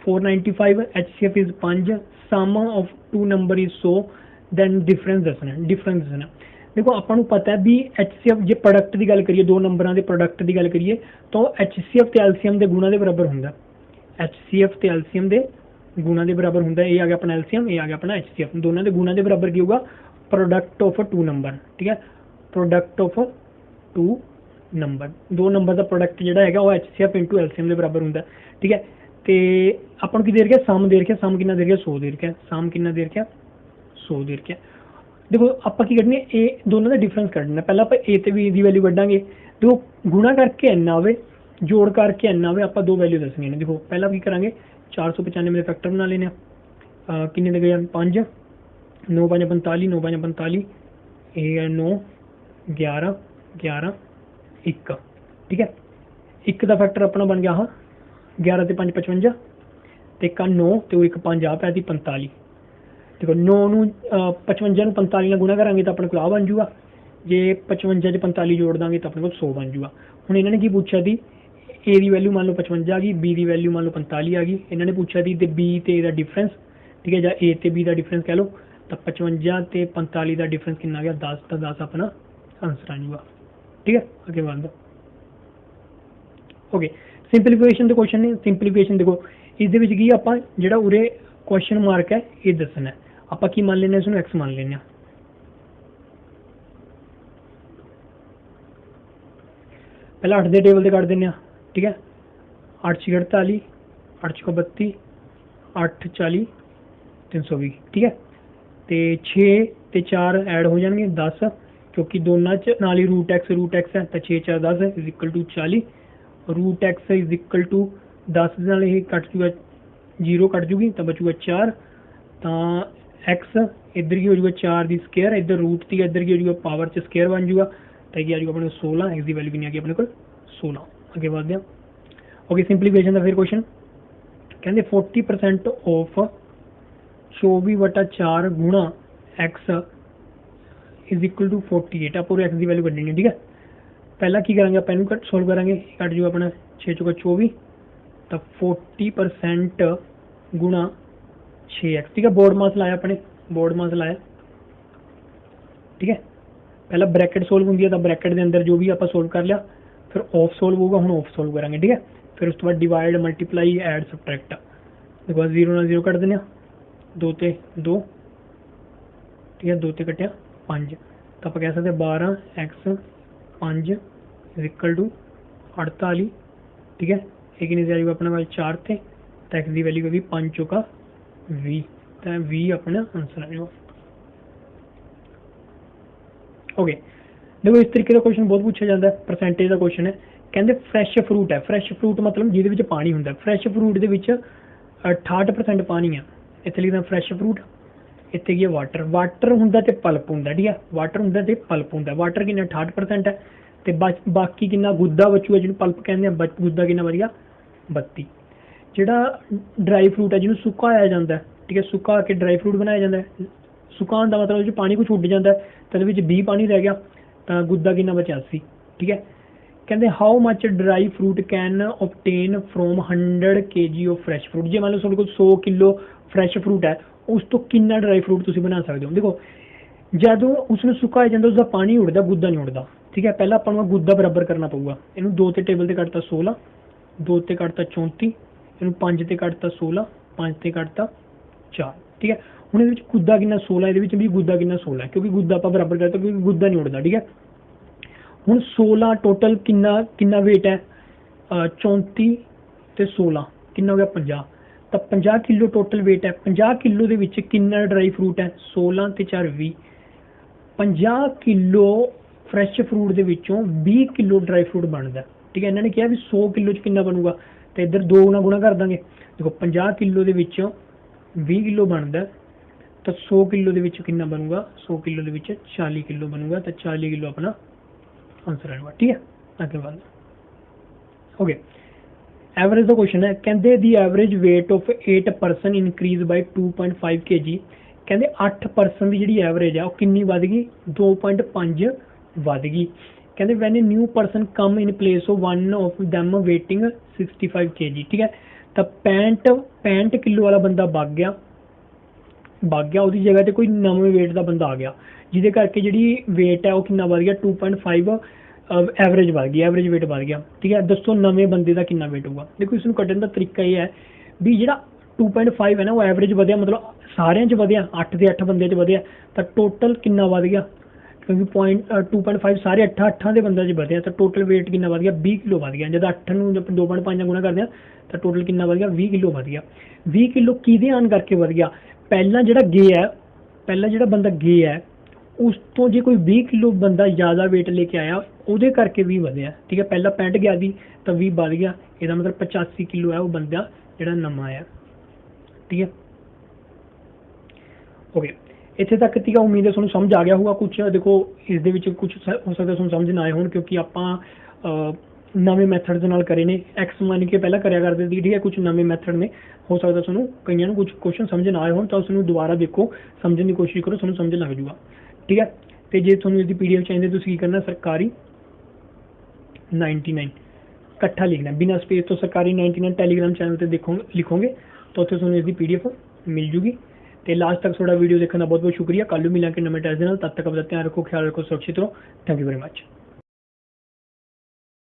495, HCF is 5, sum of 2 number is 100, then difference ਦੱਸਣਾ। ਦੇਖੋ ਆਪਾਂ ਨੂੰ ਪਤਾ ਵੀ HCF ਜੇ ਪ੍ਰੋਡਕਟ ਦੀ ਗੱਲ ਕਰੀਏ, 2 ਨੰਬਰਾਂ ਦੇ ਪ੍ਰੋਡਕਟ ਦੀ ਗੱਲ ਕਰੀਏ ਤਾਂ HCF ਤੇ LCM ਦੇ ਗੁਣਾ ਦੇ ਬਰਾਬਰ ਹੁੰਦਾ। HCF ਤੇ LCM ਦੇ ਗੁਣਾ ਦੇ ਬਰਾਬਰ ਹੁੰਦਾ। ਇਹ ਆ ਗਿਆ ਆਪਣਾ LCM, ਇਹ ਆ ਗਿਆ ਆਪਣਾ HCF। ਦੋਨਾਂ ਦੇ ਗੁਣਾ ਦੇ ਬਰਾਬਰ ਕੀ ਹੋਊਗਾ ਪ੍ਰੋਡਕਟ ਆਫ 2 ਨੰਬਰ। ਠੀਕ ਹੈ, product of 2 number, 2 number the product ਜਿਹੜਾ ਹੈਗਾ ਉਹ HCF ਇੰਟੂ LCM ਦੇ ਬਰਾਬਰ ਹੁੰਦਾ। ਠੀਕ ਹੈ, ਤੇ ਆਪਾਂ ਨੂੰ ਕੀ ਦੇ ਰੱਖਿਆ ਸਮ ਦੇ ਰੱਖਿਆ। ਸਮ ਕਿੰਨਾ ਦੇ ਰੱਖਿਆ 100 ਦੇ ਰੱਖਿਆ। ਸਮ ਕਿੰਨਾ ਦੇ ਰੱਖਿਆ 100 ਦੇ ਰੱਖਿਆ। ਦੇਖੋ ਆਪਾਂ ਕੀ ਕੱਢਣੀ ਹੈ, ਇਹ ਦੋਨਾਂ ਦਾ ਡਿਫਰੈਂਸ ਕੱਢਣਾ। ਪਹਿਲਾਂ ਆਪਾਂ A ਤੇ B ਦੀ ਵੈਲਿਊ ਕੱਢਾਂਗੇ। ਦੇਖੋ ਗੁਣਾ ਕਰਕੇ ਇੰਨਾ ਹੋਵੇ, ਜੋੜ ਕਰਕੇ ਇੰਨਾ ਹੋਵੇ, ਆਪਾਂ 2 ਵੈਲਿਊ ਦੱਸਣੀਆਂ ਨੇ। ਦੇਖੋ ਪਹਿਲਾਂ ਕੀ ਕਰਾਂਗੇ 495 ਦੇ ਫੈਕਟਰ ਬਣਾ ਲੈਣੇ ਆ। ਕਿੰਨੇ ਦੇ ਗਏ 5, 9 5 45, 9 5 45, ਇਹ ਹੈ 9 11 11 1। ਠੀਕ ਹੈ, 1 ਦਾ ਫੈਕਟਰ ਆਪਣਾ ਬਣ ਗਿਆ 11 ਤੇ 5 55, ਤੇ 9 ਤੇ ਉਹ 1 5 ਆ ਪਿਆ ਸੀ 45। ਦੇਖੋ 9 ਨੂੰ 55 ਨੂੰ 45 ਨਾਲ ਗੁਣਾ ਕਰਾਂਗੇ ਤਾਂ ਆਪਣੇ ਕੋਲ ਆ ਬਣ ਜੂਗਾ। ਜੇ 55 ਚ 45 ਜੋੜ ਦਾਂਗੇ ਤਾਂ ਆਪਣੇ ਕੋਲ 100 ਬਣ ਜੂਗਾ। ਹੁਣ ਇਹਨਾਂ ਨੇ ਕੀ ਪੁੱਛਿਆ ਸੀ, A ਦੀ ਵੈਲਿਊ ਮੰਨ ਲਓ 55 ਆ ਗਈ, B ਦੀ ਵੈਲਿਊ ਮੰਨ ਲਓ 45 ਆ ਗਈ। ਇਹਨਾਂ ਨੇ ਪੁੱਛਿਆ ਸੀ ਤੇ B ਤੇ A ਦਾ ਡਿਫਰੈਂਸ। ਠੀਕ ਹੈ, ਜਾਂ A ਤੇ B ਦਾ ਡਿਫਰੈਂਸ ਕਹਿ ਲਓ, ਤਾਂ 55 ਤੇ 45 ਦਾ ਡਿਫਰੈਂਸ ਕਿੰਨਾ ਆ ਗਿਆ 10, ਤਾਂ 10 ਆਪਣਾ ਆਨਸਰ ਆ ਜੂਗਾ। ਠੀਕ ਹੈ, ਅੱਗੇ ਵਧਦਾ। ਓਕੇ, ਸਿੰਪਲੀਫਿਕੇਸ਼ਨ ਦੇ ਕੁਐਸਚਨ ਨੇ। ਸਿੰਪਲੀਫਿਕੇਸ਼ਨ ਦੇਖੋ ਇਸ ਦੇ ਵਿੱਚ ਕੀ ਆਪਾਂ ਜਿਹੜਾ ਉਰੇ ਕੁਐਸਚਨ ਮਾਰਕ ਹੈ ਇਹ ਦੱਸਣਾ। ਆਪਾਂ ਕੀ ਮੰਨ ਲੈਂਦੇ ਹਾਂ, ਇਸਨੂੰ x ਮੰਨ ਲੈਂਦੇ ਹਾਂ। ਪਹਿਲਾਂ 8 ਦੇ ਟੇਬਲ ਤੇ ਕੱਢ ਦਿੰਦੇ ਹਾਂ। ਠੀਕ ਹੈ, 8 6 48, 8 6 32, 8 40 320। ਠੀਕ ਹੈ, ਤੇ 6 ਤੇ 4 ਐਡ ਹੋ ਜਾਣਗੇ 10, ਕਿਉਂਕਿ ਦੋਨਾਂ ਚ ਨਾਲ ਹੀ रूट x ਹੈ, ਤਾਂ 6 4 10 is equal to 40। Root x is equal to 10 ਨਾਲ ਇਹ ਕੱਟ ਜੂਗਾ, 0 ਕੱਟ ਜੂਗੀ ਤਾਂ ਬਚੂਗਾ 4। ਤਾਂ x ਇੱਧਰ ਕੀ ਹੋ ਜੂਗਾ 4 ਦੀ ਸਕੁਅਰ, ਇੱਧਰ ਰੂਟ ਦੀ ਇੱਧਰ ਕੀ ਹੋ ਜੂਗਾ ਪਾਵਰ ਚ ਸਕੁਅਰ ਬਣ ਜੂਗਾ, ਤਾਂ ਕੀ ਆ ਜੂਗਾ ਆਪਣੇ ਕੋਲ 16। x ਦੀ ਵੈਲਿਊ ਕਿੰਨੀ ਆ ਗਈ ਆਪਣੇ ਕੋਲ 16। ਅੱਗੇ ਵਧਦੇ ਹਾਂ। ਓਕੇ, ਸਿੰਪਲੀਫਿਕੇਸ਼ਨ ਦਾ ਫਿਰ ਕੁਐਸਚਨ ਕਹਿੰਦੇ 40% ਆਫ 24/4 ਗੁਣਾ x ਇਜ਼ ਇਕੁਅਲ ਟੂ 48। ਆਪਾਂ ਪੂਰੇ x ਦੀ ਵੈਲਿਊ ਕੱਢਣੀ ਹੈ। ਠੀਕ ਹੈ, ਪਹਿਲਾਂ ਕੀ ਕਰਾਂਗੇ ਆਪਾਂ ਇਹਨੂੰ ਸੋਲਵ ਕਰਾਂਗੇ। ਕੱਟ ਜੂਗਾ ਆਪਣਾ 6 ਚੌਕਾ 24, ਤਾਂ 40% ਗੁਣਾ 6x। ਠੀਕ ਹੈ, ਬੋਰਡ ਮਾਸ ਲਾਇਆ ਆਪਣੇ, ਬੋਰਡ ਮਾਸ ਲਾਇਆ। ਠੀਕ ਹੈ, ਪਹਿਲਾਂ ਬ੍ਰੈਕਟ ਸੋਲਵ ਹੁੰਦੀ ਹੈ ਤਾਂ ਬ੍ਰੈਕਟ ਦੇ ਅੰਦਰ ਜੋ ਵੀ ਆਪਾਂ ਸੋਲਵ ਕਰ ਲਿਆ, ਫਿਰ ਆਫ ਸੋਲਵ ਹੋਊਗਾ, ਹੁਣ ਆਫ ਸੋਲਵ ਕਰਾਂਗੇ। ਠੀਕ ਹੈ, ਫਿਰ ਉਸ ਤੋਂ ਬਾਅਦ ਡਿਵਾਈਡ, ਮਲਟੀਪਲਾਈ, ਐਡ, ਸਬਟਰੈਕਟ। ਦੇਖੋ 0 ਨਾਲ 0 ਕੱਢ ਦਿੰਦੇ ਹਾਂ, 2 ਤੇ 2। ਠੀਕ ਹੈ, 2 ਤੇ ਕੱਟਿਆ 5, तो आप कह सकते 12x 5 इक्वल टू 48, ठीक है। ये कितनी आ जाएगा अपने पास 4 थे, तो x की वैल्यू होगी 5 चौका 20, तो 20 अपना आंसर आ जाएगा। ओके, देखो इस तरीके का क्वेश्चन बहुत पूछा जाता है, परसेंटेज का क्वेश्चन है। कहते फ्रैश फ्रूट है, फ्रैश फ्रूट मतलब जिहदे पानी होंगे, फ्रैश फ्रूट के 68% पानी है, इत्थे लिखना फ्रैश फ्रूट, इत्थे की वाटर, वाटर होंदा ते पल्प होंदा, ठीक है, वाटर होंदा ते पल्प होंदा, वाटर किन्ना 68% है, ते बाकी किन्ना गुद्दा बचूगा जिन्होंने पल्प कहते हैं, गुद्दा किन्ना बच गया 32। जिहड़ा ड्राई फ्रूट है जिन्होंने सुकाया जाता है, ठीक है, सुका के ड्राई फ्रूट बनाया जाता है, सुकाउण का मतलब पानी को छुट जाता है, तो 20 पानी रह गया, तो गुद्दा किन्ना बचा 80, ठीक है। कहते how much dry fruit can obtain from 100 kg of fresh fruit, जे मान लो तुहाडे कोल 100 किलो फ्रैश फ्रूट है, उस तो कितना ड्राई फ्रूट तुसीं बना सकते हो। देखो जदों उसनूं सुकाया जाता उसका पानी उड़ता, गुद्दा नहीं उड़ता, ठीक है। पहला आपां नूं गुद्दा बराबर करना पऊगा, इनू 2 ते टेबल ते कटता 16, 2 ते कटता 34, इनू 5 ते कटता 16, 5 ते कटता 4, ठीक है। हुण इहदे विच गुद्दा किन्ना 16, इहदे विच भी गुद्दा किन्ना 16 है, क्योंकि गुद्दा आपां बराबर करता क्योंकि गुद्दा नहीं उड़ता, ठीक है। हुण 16 टोटल किन्ना वेट है, 34 ते 16 किन्ना हो गया 50, तो 50 किलो टोटल वेट है। 50 किलो दे विच किन्ना ड्राई फ्रूट है, 16 ते 4 20, 50 किलो फ्रैश फ्रूट दे विचों 20 किलो ड्राई फ्रूट बनता है, ठीक है। इन्होंने कहा भी 100 किलो च किन्ना बनूगा, तो इधर 2 गुणा कर देंगे। देखो 50 किलो दे विचों 20 किलो बनता है, तो 100 किलो दे विच किन्ना बनूगा, 100 किलो दे विच 40 किलो बनूगा, तो 40 किलो अपना आंसर आएगा, ठीक है। आगे बढ़ ओके, एवरेज का क्वेश्चन है, कहते the average weight of 8 person increase by 2.5 kg, कहते 8% की जी एवरेज है वो कितनी वध गई, 2.5 वध गई। कहते when a new person come in place of one of them waiting 65 kg, ठीक है। तो 65 किलो वाला बंदा भाग गया, उसकी जगह ते कोई नवे वेट का बंदा आ गया, जिहदे करके जी वेट है वो कितना वध गया 2.5, एवरेज बढ़ गई, एवरेज वेट बढ़ गया, ठीक है। दसो नवे बंदे का कितना वेट होगा। देखो इसमें कटन का तरीका यह है भी जो 2.5 है ना वो एवरेज बढ़िया, मतलब सारे बढ़िया 8 के 8 बंदे बढ़िया, तो टोटल कितना बढ़ गया, क्योंकि 2.5 सारे 8 के बंदे बढ़िया, तो टोटल वेट कितना बढ़ गया 20 किलो बढ़ गया। जब 8 जब 2.5 गुणा करते हैं तो टोटल कितना बढ़ गया 20 किलो बढ़ गया। 20 किलो किहदे आन करके बढ़ गया, पहला जो गे है, पहला जो बंदा गे है उस तो जो कोई 20 किलो बंदा ज़्यादा वेट लेके आया वो करके 20 बढ़िया, ठीक है। पहला 65 गया थी तो 20 बढ़ गया, यदा मतलब 85 किलो है वो बंदा जो नवा आया, ठीक है। ओके, इत्थे तक ठीक है, उम्मीद है तुहानूं समझ आ गया होगा कुछ। देखो इस कुछ हो सकता तुहानूं समझ ना आए हो, क्योंकि आपां नवे मैथड नाल करे ने, एक्स मान के पहला करया करते थे, ठीक है। कुछ नवे मैथड ने, हो सकता तुहानूं कईयां नूं कुछ क्वेश्चन समझ ना आए हो, तो उसनूं दोबारा देखो, समझने की कोशिश करो, तुहानूं समझ लग जूगा, ठीक है। तो जे तुहानूं इसकी PDF चाहिए तो की करना, सरकारी 99 इकट्ठा लिखना बिना स्पेस तो, सरकारी 99 टैलीग्राम चैनल पर लिखोगे तो उत्थे तुहानूं इसकी PDF मिल जूगी। तो लास्ट तक थोड़ा वीडियो देखने का बहुत बहुत शुक्रिया। कल मिलांगे नवे टेस्ट, तब तक अपना ध्यान रखो, ख्याल रखो, सुरक्षित रहो। Thank you very much.